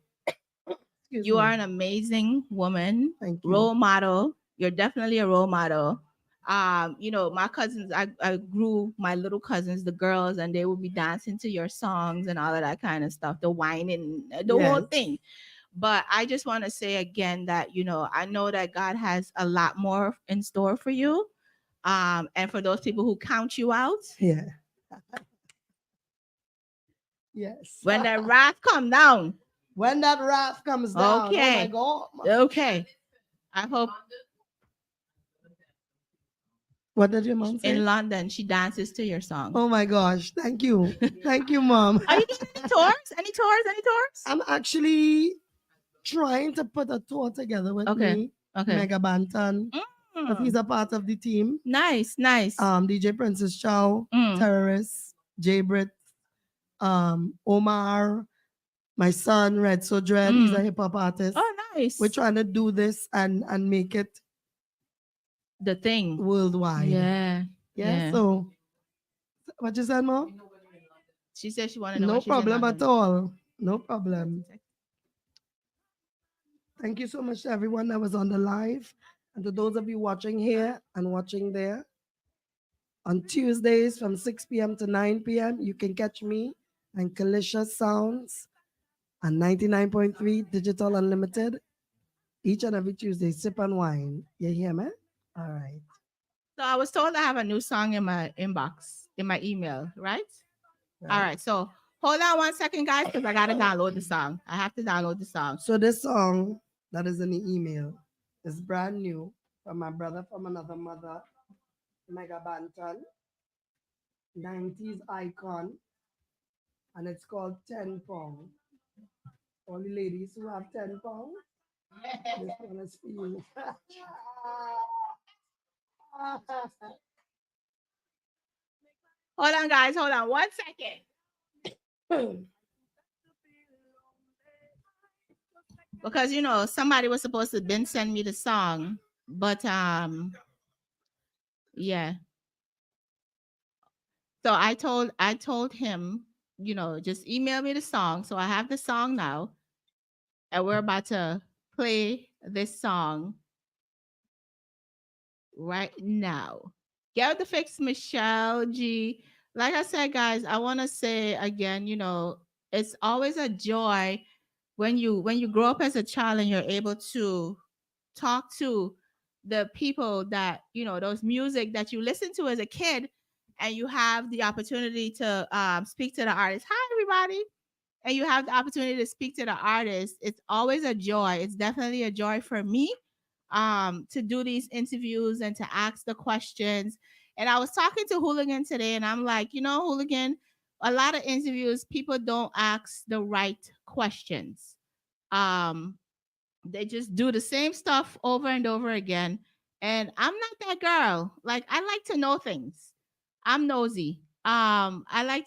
you are an amazing woman. Thank you. Role model. You're definitely a role model. My cousins, I grew my little cousins, the girls, and they would be dancing to your songs and all of that kind of stuff, the whining, the whole thing. But I just want to say again that, I know that God has a lot more in store for you. And for those people who count you out. Yeah. Yes. When that wrath come down. When that wrath comes down. Okay. Oh my God. Okay. I hope What did your mom say? in London she dances to your song. Oh my gosh. Thank you. Thank you, Mom. Are you doing any tours? Any tours? Any tours? I'm actually trying to put a tour together with me. Okay. Mega Banton. Because he's a part of the team. Nice, nice. DJ Princess Chow, Mm. Terrorist, J Brit, Omar, my son, Red So Dread, he's a hip hop artist. Oh, nice. We're trying to do this and make it the thing worldwide. Yeah. So, what you said, Mom? She said she wanted to know. No problem at all. No problem. Thank you so much to everyone that was on the live, and to those of you watching here and watching there. On Tuesdays from 6 p.m. to 9 p.m., you can catch me and Kalisha Sounds on 99.3 Digital Unlimited each and every Tuesday. Sip and wine. You hear me? All right. So I was told I have a new song in my inbox, in my email, right? All right. So hold on 1 second, guys, because I got to download the song. I have to download the song. So this song that is in the email is brand new from my brother from another mother, Mega Banton, 90s icon, and it's called 10 Pound. All the ladies who have 10 pounds, this one is for you. Hold on, guys. Hold on 1 second. Because somebody was supposed to then send me the song, but yeah. So I told him, just email me the song. So I have the song now, and we're about to play this song right now. Get the fix, Michelle G. Like I said, guys, I want to say again, it's always a joy when you grow up as a child and you're able to talk to the people that those music that you listen to as a kid, and you have the opportunity to speak to the artist. Hi, everybody. And you have the opportunity to speak to the artist. It's always a joy. It's definitely a joy for me to do these interviews and to ask the questions. And I was talking to Hooligan today, and I'm like, Hooligan, a lot of interviews, people don't ask the right questions. They just do the same stuff over and over again. And I'm not that girl. Like, I like to know things. I'm nosy. I like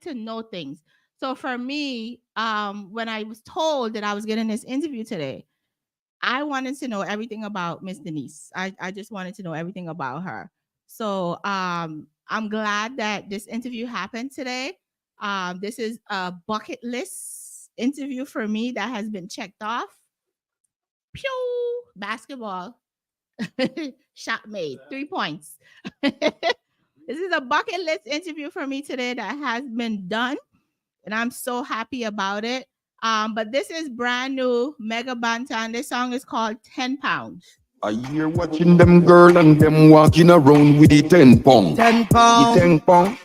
to know things. So for me, when I was told that I was getting this interview today, I wanted to know everything about Miss Denise. I just wanted to know everything about her. So I'm glad that this interview happened today. This is a bucket list interview for me that has been checked off. Pew! Basketball. Shot made. 3 points. This is a bucket list interview for me today that has been done, and I'm so happy about it. But this is brand new, Mega Banton. This song is called 10 Pounds. I hear watching them girl and them walking around with the 10 pound. 10 pound. The 10 pound.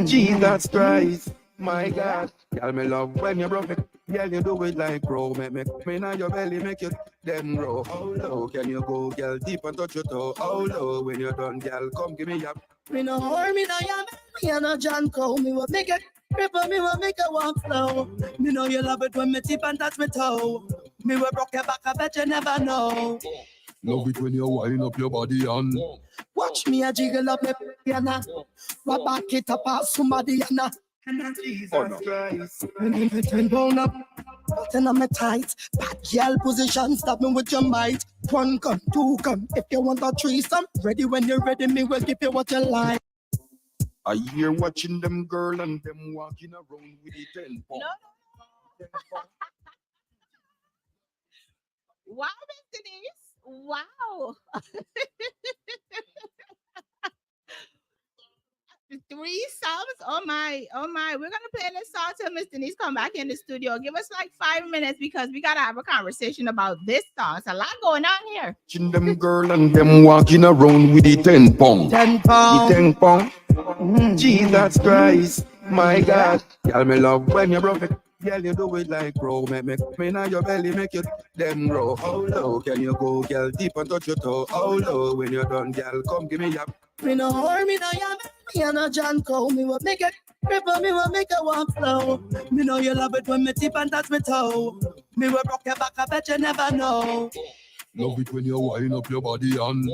Jesus Christ, my God. Girl, me love when you broke it. Girl, you do it like pro. Make me come in on your belly, make you then roll. How low can you go, girl? Deep and touch your toe. How low when you're done, girl? Come give me up. Me no whore, me no yam, me no John Crow. Me will make it ripple, me will make it walk slow. Me know you love it when me tip and touch me toe. Me will rock your back, I bet you never know. Love it when you wind up your body and watch me a jiggle up me piano. Rub back it up as somebody and Jesus Christ. me 10 pound up. Button on me tight. Bad girl position, stop me with your might. 1 come, 2 come. If you want a threesome, ready when you're ready, me will give you what you like. I hear watching them girl and them walking around with the 10 pound. No. Wow, Miss Denise. Wow. 3 songs. Oh my. We're gonna play this song till Miss Denise come back in the studio. Give us like 5 minutes because we gotta have a conversation about this song. It's a lot going on here. Watching them girl and them walking around with the 10 pound. 10 pound. The 10 pound. Jesus Christ, My God, girl, me love when you broke it. Girl, you do it like pro. Make me now your belly make you them grow. How low can you go, girl? Deep and touch your toe. How low when you're done, girl? Come give me your. Me no hurry, me no yam, me and a John Cole. Me will make it cripple, me will make it walk slow. Me know you love it when me tip and touch me toe. Me will rock your back, I bet you never know. Love it when you wind up your body and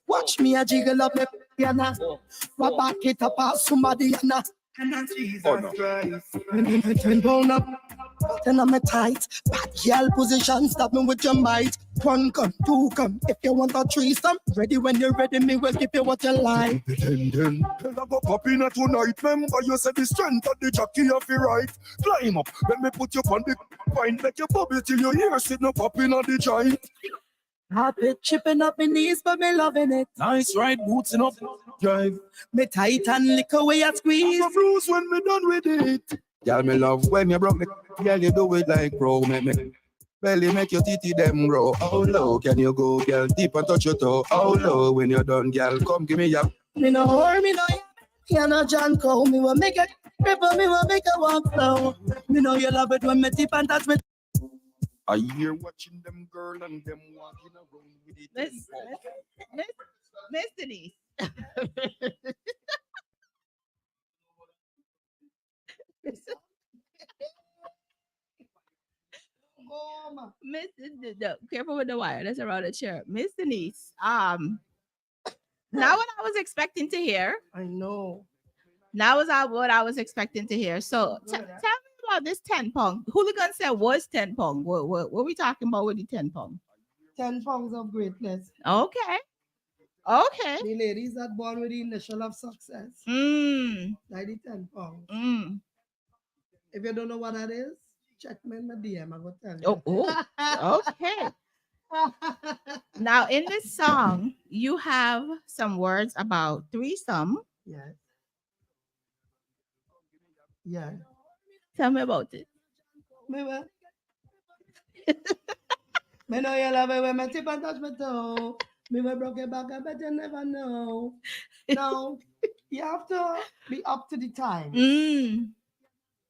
watch me a jiggle up me piano. Rock back it up as somebody and Jesus Christ. When bone up, button on my tight. Bad girl position, stop me with your might. One come, two come. If you want a threesome, ready when you're ready, me will give you what you like. Then, I go pop in tonight. Remember you said the strength of the jockey of your right. Climb up, when me put you on the pine, make your bubble till your ears sit no pop in the joint. Happy chipping up my knees, but me loving it. Nice right, boots and up, drive. Me tight and lick away a squeeze. I'm bruise when me done with it. Girl, me love when you broke me. Girl, you do it like pro. Make me belly make your titty them grow. How low can you go, girl? Deep and touch your toe. How low when you're done, girl? Come give me your. Me no hurry, me no you know John Cole. Me will make it cripple, me will make it walk slow. Me know you love it when me tip and touch me. I hear watching them girl and them walking around with it. Miss Denise. Miss, careful with the wire. That's around the chair. Miss Denise. Not what I was expecting to hear. I know. That was what I was expecting to hear. So tell me about this 10 pound. Hooligan said was 10 pound. What we talking about with the 10 pound? 10 pounds of greatness. Okay. The ladies that born with the initial of success. Like the 10 pounds. If you don't know what that is, check me in my DM. I will tell you. Okay. Now, in this song, you have some words about threesome. Yes. Yeah. Tell me about it. Me know you love it when me tip and touch my toe. Me will broke your back, I bet you never know. Now, you have to be up to the time.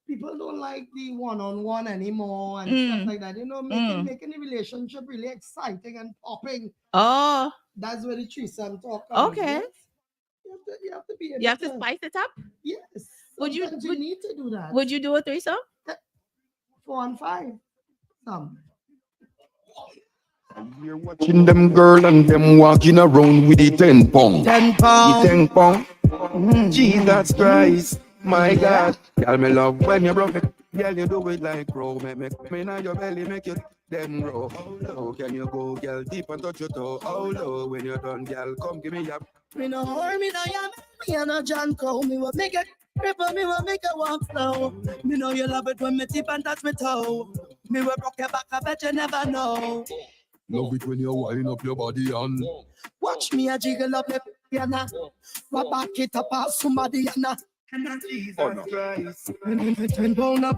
People don't like the one-on-one anymore and stuff like that. You know, making the relationship really exciting and popping. Oh. That's where the threesome talk comes. Okay. Yes? You have to be able You have to spice it up? Yes. Would you need to do that? Would you do a threesome? 4 and 5. Some. You're watching them girl and them walking around with the 10 pound. 10 pound. The 10 pound. Jesus Christ. My God. Girl, me love when you broke it. Girl, you do it like pro. Make me now your belly make you them grow. How low can you go, girl? Deep and touch your toe. How low when you're done, girl? Come give me your. Me no hurry, me no yam, me and a John Cole. Me will make it cripple, me will make it walk slow. Me know you love it when me tip and touch me toe. Me will rock your back, I bet you never know. Love it when you wind up your body and watch me a jiggle up me piano. Rock back it up as somebody and Jesus Christ. When bone up,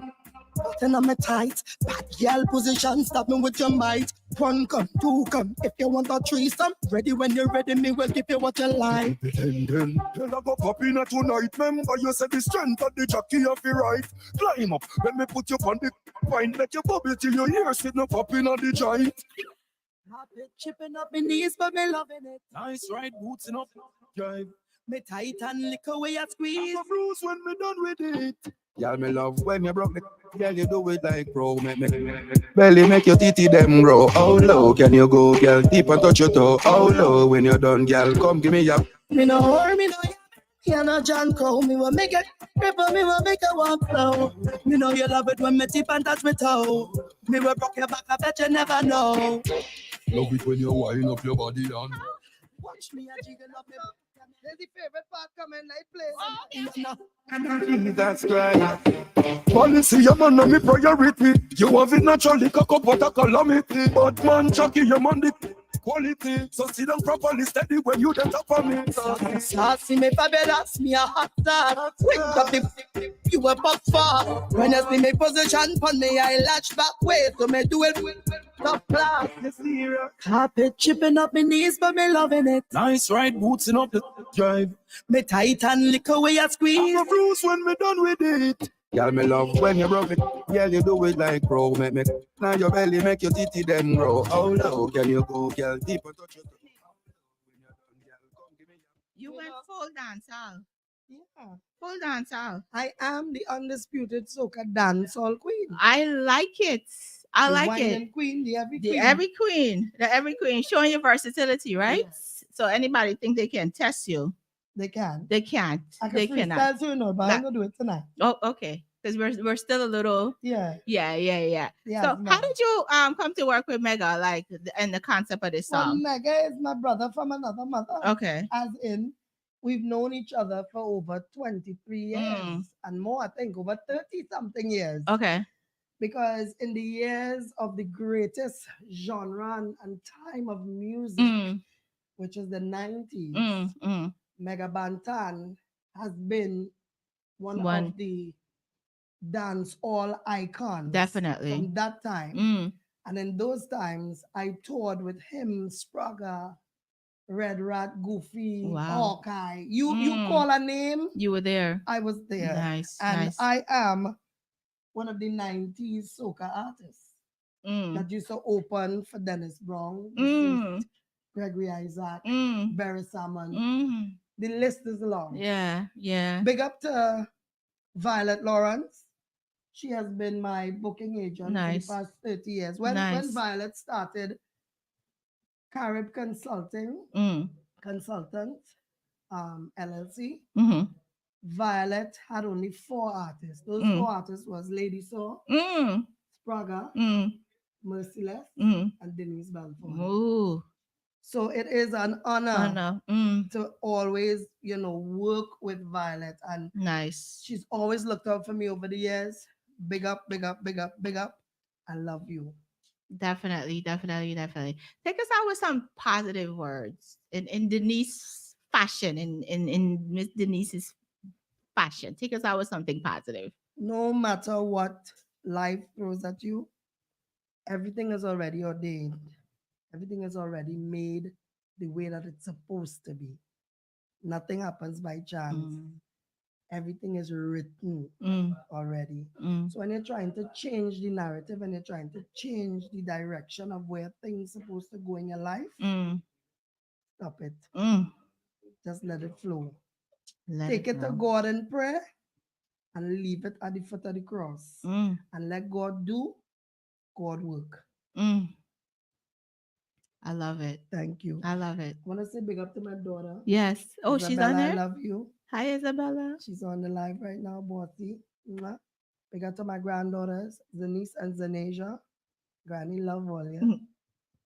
button on my tight. Bad girl position, stop me with your might. One come, two come. If you want a threesome, ready when you're ready, me will give you what you like. Then, I go pop in tonight. Remember you said the strength of the jockey of your right. Climb up, when me put you on the pine, make your bubble till your ears sit no pop in the joint. Happy chipping up my knees, but me loving it. Nice right, boots and up, drive. Me tight and lick away a squeeze. I'm bruise when me done with it. Y'all me love when you broke me. Girl, you do it like pro. Make belly make your titty them grow. How low can you go, girl? Deep and touch your toe. How low when you're done, girl? Come give me your. Me no hurry, me no you know John Cole. Me will make it cripple, me will make it walk slow. Me know you love it when me tip and touch me toe. Me will rock your back, I bet you never know. Love it when you wind up your body and watch me a jiggle up your. There's the favorite part coming like play. Jesus Christ. Policy, your man on me priority. You have it naturally, cock up what a calamity. But man, Chucky, your man the quality. So sit down properly, steady when you get up on me. Saucy me fabulous, me a hot dog. Wake up the you a pop far. When you see me position pon me, I latch back way. So me do it top class. Carpet chipping up my knees, but me loving it. Nice ride, boots up the drive. Me tight and lick away a squeeze. I'm a bruise when me done with it. Girl, me love when you rub it. Girl, you do it like pro. Make me now your belly make your titty then grow. How low can you go, girl? Deep and touch it. You went full dancehall. Yeah. Full dancehall. I am the undisputed soca dancehall queen. I like it. I The like wine it. and queen, the every The queen. every queen, showing your versatility, right? Yes. So anybody think they can test you? They can. They can't. I can They freestyle cannot. too, no, but I'm gonna do it tonight. Oh, okay. Because we're still a little. Yeah. Yeah. Yeah, So it's how mad. did you come to work with Mega, like, and the concept of this Well, song? Mega is my brother from another mother. Okay. As in, we've known each other for over 23 years and more, I think, over 30 something years. Okay. Because in the years of the greatest genre and time of music, which is the 90s, Mega Bantan has been one of the dance all icons. Definitely. From that time. And in those times, I toured with him, Spraga, Red Rat, Goofy, Wow. Hawkeye. You call a name, You were there. I was there. Nice. And Nice. I am one of the 90s soca artists that used to open for Dennis Brown, Gregory Isaac, Barry Salmon. The list is long. Yeah. Big up to Violet Lawrence. She has been my booking agent for the past 30 years. When Violet started Carib Consultant, LLC, Violet had only 4 artists. Those 4 artists was Lady Saw, Spraga, Merciless, and Denise Belfon. Ooh. So it is an honor to always, work with Violet. And nice. She's always looked out for me over the years. Big up, big up, big up, big up. I love you. Definitely. Take us out with some positive words in Denise fashion, in Miss Denise's fashion. Take us out with something positive. No matter what life throws at you, everything is already ordained. Everything is already made the way that it's supposed to be. Nothing happens by chance. Everything is written already. So when you're trying to change the narrative and you're trying to change the direction of where things are supposed to go in your life, stop it. Just let it flow. Take it to God in prayer and leave it at the foot of the cross. And let God do, God work. I love it. Thank you. I love it. I want to say big up to my daughter. Yes. Oh, Isabella, she's on there? I love you. Hi, Isabella. She's on the live right now, Bossy. Big up to my granddaughters, Denise and Zanasia. Granny, love all, yeah?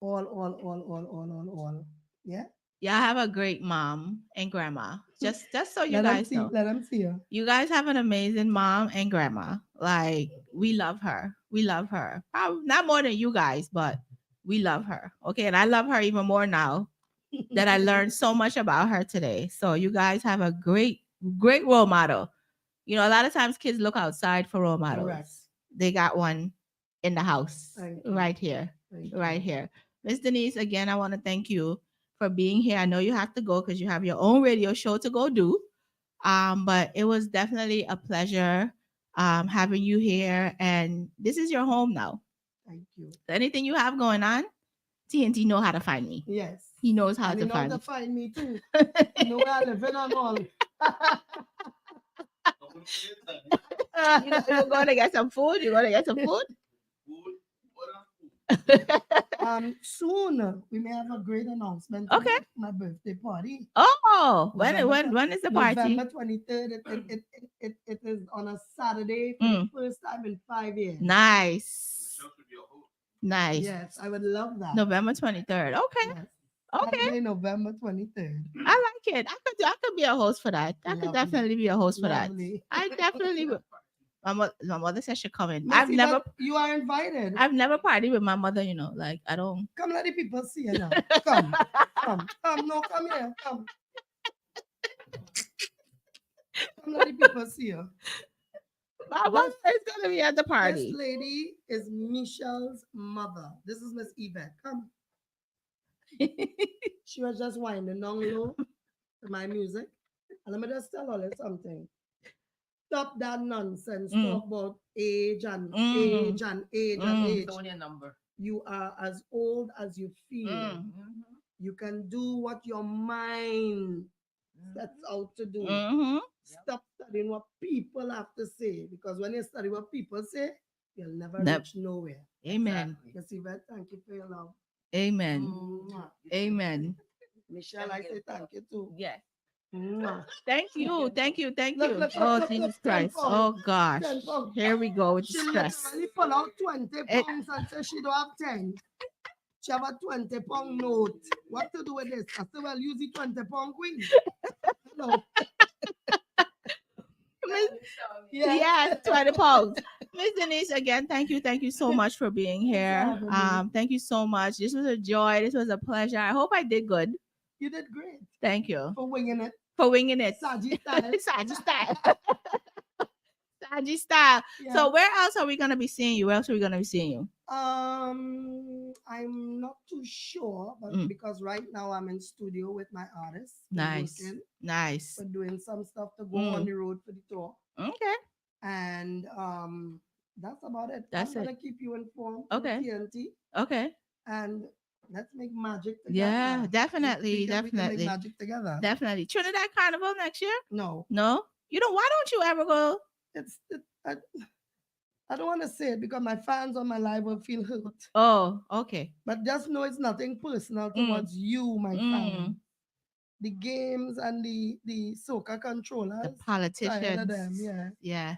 All. Yeah? Y'all have a great mom and grandma. Just so you Let guys know. Let them see her. You guys have an amazing mom and grandma. Like, we love her. Probably not more than you guys, but we love her. Okay. And I love her even more now that I learned so much about her today. So you guys have a great role model. A lot of times kids look outside for role models. Correct. They got one in the house right here. Miss Denise, again, I want to thank you for being here. I know you have to go because you have your own radio show to go do. But it was definitely a pleasure having you here. And this is your home now. Thank you. Anything you have going on, TNT know how to find me. Yes. He knows how and to he find knows me. to find me too. You know where I live in and all. You're going to get some food? Soon we may have a great announcement. Okay. My birthday party. Oh, when is the party? November 23rd. It is on a Saturday for the first time in 5 years. Nice. Yes, I would love that. November 23rd. Okay. Yes. Okay. Saturday, November 23rd. I like it. I could be a host for that. I could definitely be a host for that. Lovely. I definitely would. My mother said she'd come in. Missy, you are invited. I've never partied with my mother, like I don't. Come, let the people see you now. Come. No, come here. Come, let the people see you. Mama is gonna be at the This party. lady is Michelle's mother. This is Miss Yvette. Come. She was just winding down low to my music. And let me just tell her something. Stop that nonsense. Talk about age and age and age and age. You are as old as you feel. You can do what your mind sets out to do. Stop studying what people have to say, because when you study what people say, you'll never reach nowhere. Amen. Miss Yvette, thank you for your love. Amen. Mwah. Amen. Michelle, I say thank you too. Yes. Mwah. Thank you. Thank you. Thank Look, you. look, Oh, look, Jesus look, Christ. 10 Oh, pounds. gosh. 10 pounds. Here we go with the She stress. literally pull out 20 pounds and say she don't have 10. She have a 20-pound note. What to do with this? I said, well, use the 20-pound queen. Hello. Yes, 20 pounds. Miss Denise, again, thank you. Thank you so much for being here. Thank you so much. This was a joy. This was a pleasure. I hope I did good. You did great. Thank you. For winging it. For winging it. Saji style. Saji style. Saji style. Yeah. So where else are we gonna be seeing you? Where else are we gonna be seeing you? I'm not too sure, but because right now I'm in studio with my artists. Nice. Working. Nice. We're doing some stuff to go on the road for the tour. Okay. And that's about it. That's I'm gonna keep you informed. Okay. TNT. Okay. And let's make magic together. Yeah, definitely. We can Definitely. make magic together. Definitely. Trinidad Carnival next year? No. No? You don't, why don't you ever go? I don't want to say it because my fans on my live will feel hurt. Oh, okay. But just know it's nothing personal towards you, my fan. The games and the soca controllers. The politicians. Them, yeah. Yeah.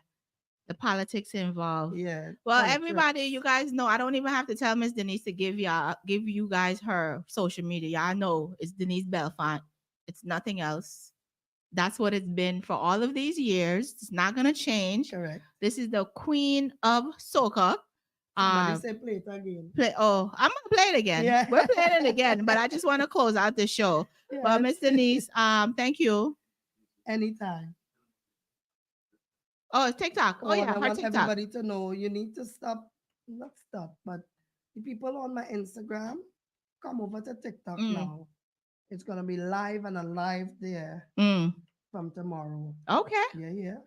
The politics involved. Yeah. Well, everybody, you guys know, I don't even have to tell Miss Denise to give you guys her social media. Y'all know it's Denise Belfon. It's nothing else. That's what it's been for all of these years. It's not gonna change. Correct. This is the queen of soca. Somebody say play it again. I'm gonna play it again. Yeah. We're playing it again, but I just want to close out the show. Yes. Well, Miss Denise, thank you. Anytime. Oh, TikTok. Oh, yeah, I her want TikTok. everybody to know you need to not stop, but the people on my Instagram, come over to TikTok now. It's gonna be live and alive there from tomorrow. Okay. Yeah.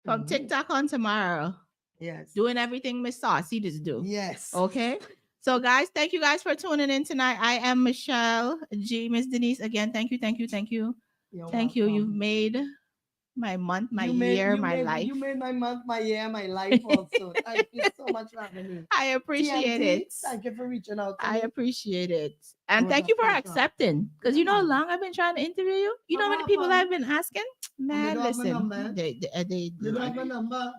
From TikTok on tomorrow. Yes. Doing everything Miss Saucy just do. Yes. Okay. So guys, thank you guys for tuning in tonight. I am Michelle G. Miss Denise again. Thank you. You're thank welcome. You. You've made my month, my life. You made my month, my year, my life also. Thank you so much for having me. I appreciate TNT, it. Thank you for reaching out to me. I appreciate it. And thank you for accepting. Because you know how long I've been trying to interview you? You know how many people I've been asking? Man, listen. You don't have my number.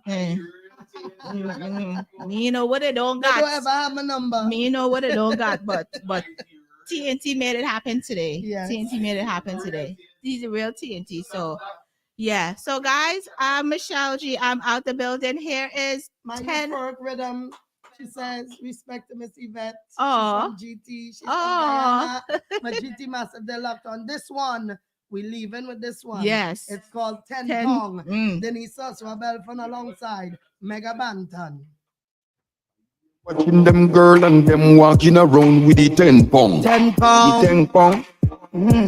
Me, you know what it don't got. You don't ever have my number. Me, you know what it don't got, but TNT made it happen today. Yes. TNT made it happen today. These are real TNT. So yeah. So guys, I'm Michelle G. I'm out the building. Here is my 10 rhythm. She says, respect to Miss Yvette. Oh. She's from GT. She's from Guyana. My GT massive, they're locked on. This one, we leaving with this one. Yes. It's called 10 Pong. Denise Belfon alongside Mega Banton. Watching them girl and them walking around with the 10 pound. 10 pound. The 10 pound.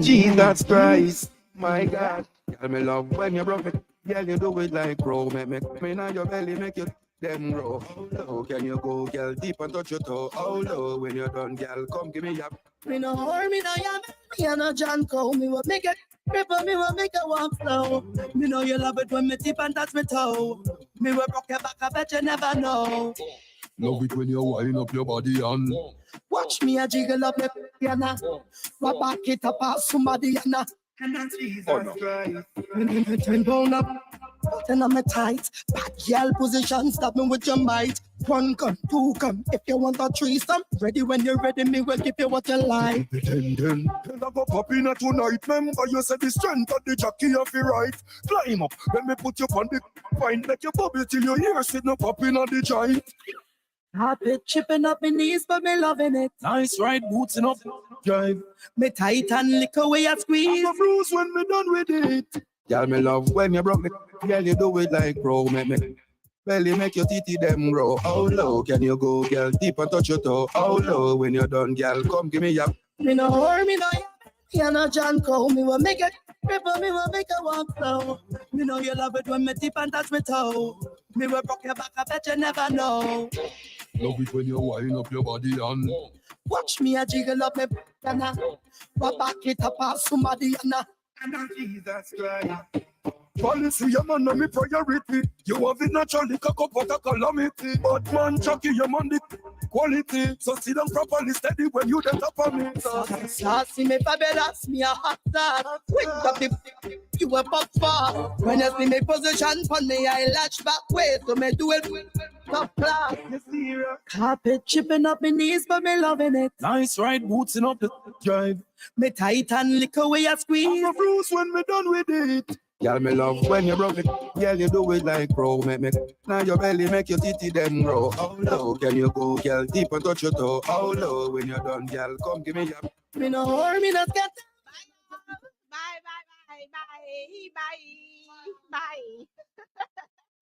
Jesus Christ. My God. Tell me love when you broke it. Girl, you do it like pro. Make me now your belly make you them roll. Oh, can you go, girl, deep and touch your toe? Oh, no, when you're done, girl, come give me up. Me no harm, me no yam, me and no John Cole. Me will make it cripple, me will make it walk slow. Me know you love it when me tip and touch me toe. Me will rock your back, I bet you never know. Love it when you wind up your body and watch me a jiggle up me piano. What back it up as somebody and that's Jesus Christ. When 10 pound up, then I'm tight. Bad girl position, stop me with your might. 1 come, 2 come. If you want a threesome, ready when you're ready, me will give you what you like. Then I go pop in tonight. Remember you said the strength of the jockey of the right. Climb up, when me put you on the fine, make you bubble till your ears sit no pop in the joint. Habit chipping up my knees, but me loving it. Nice ride, boots up, drive. Me tight and lick away a squeeze. I'm a bruise when me done with it. Girl, me love when you broke me. Girl, you do it like pro, me belly make your titty them grow. How low can you go, girl? Deep and touch your toe. How low when you're done, girl? Come give me your. Me no whore, me no you know John Cole. Me will make it ripple, me will make it walk slow. Me know you love it when me tip and touch me toe. Me will rock your back, I bet you never know. Love it when you wind up your body and Watch me a jiggle up me banana. Back it up as somebody and Jesus Christ. Policy, your man, no me priority. You have it naturally, cock up what a calamity. But man, chucky, your man, the quality. So sit down properly, steady when you the top of me. Saucy me fabulous, me a hot dog. Quick up the you a pop far. When you see me position pon me, I latch back way. So me do it top class. You see her? Carpet chipping up me knees, but me loving it. Nice ride, boots in up the drive. Me tight and lick away a squeeze. I'm a bruise when me done with it. Girl, me love when you broke it. Girl, you do it like pro. Make me. Now your belly make your titty them grow. How low can you go, girl? Deep and touch your toe. How low when you're done, girl? Come give me your. Me no whore, me no scared. Bye.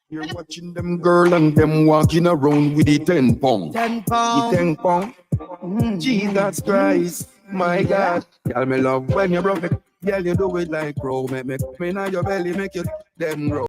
You're watching them girl and them walking around with the 10 pound. 10 The pounds. 10 pound. Jesus Christ, my God. Girl, me love when you broke it. Girl, you do it like pro. Make me now your belly make you them grow.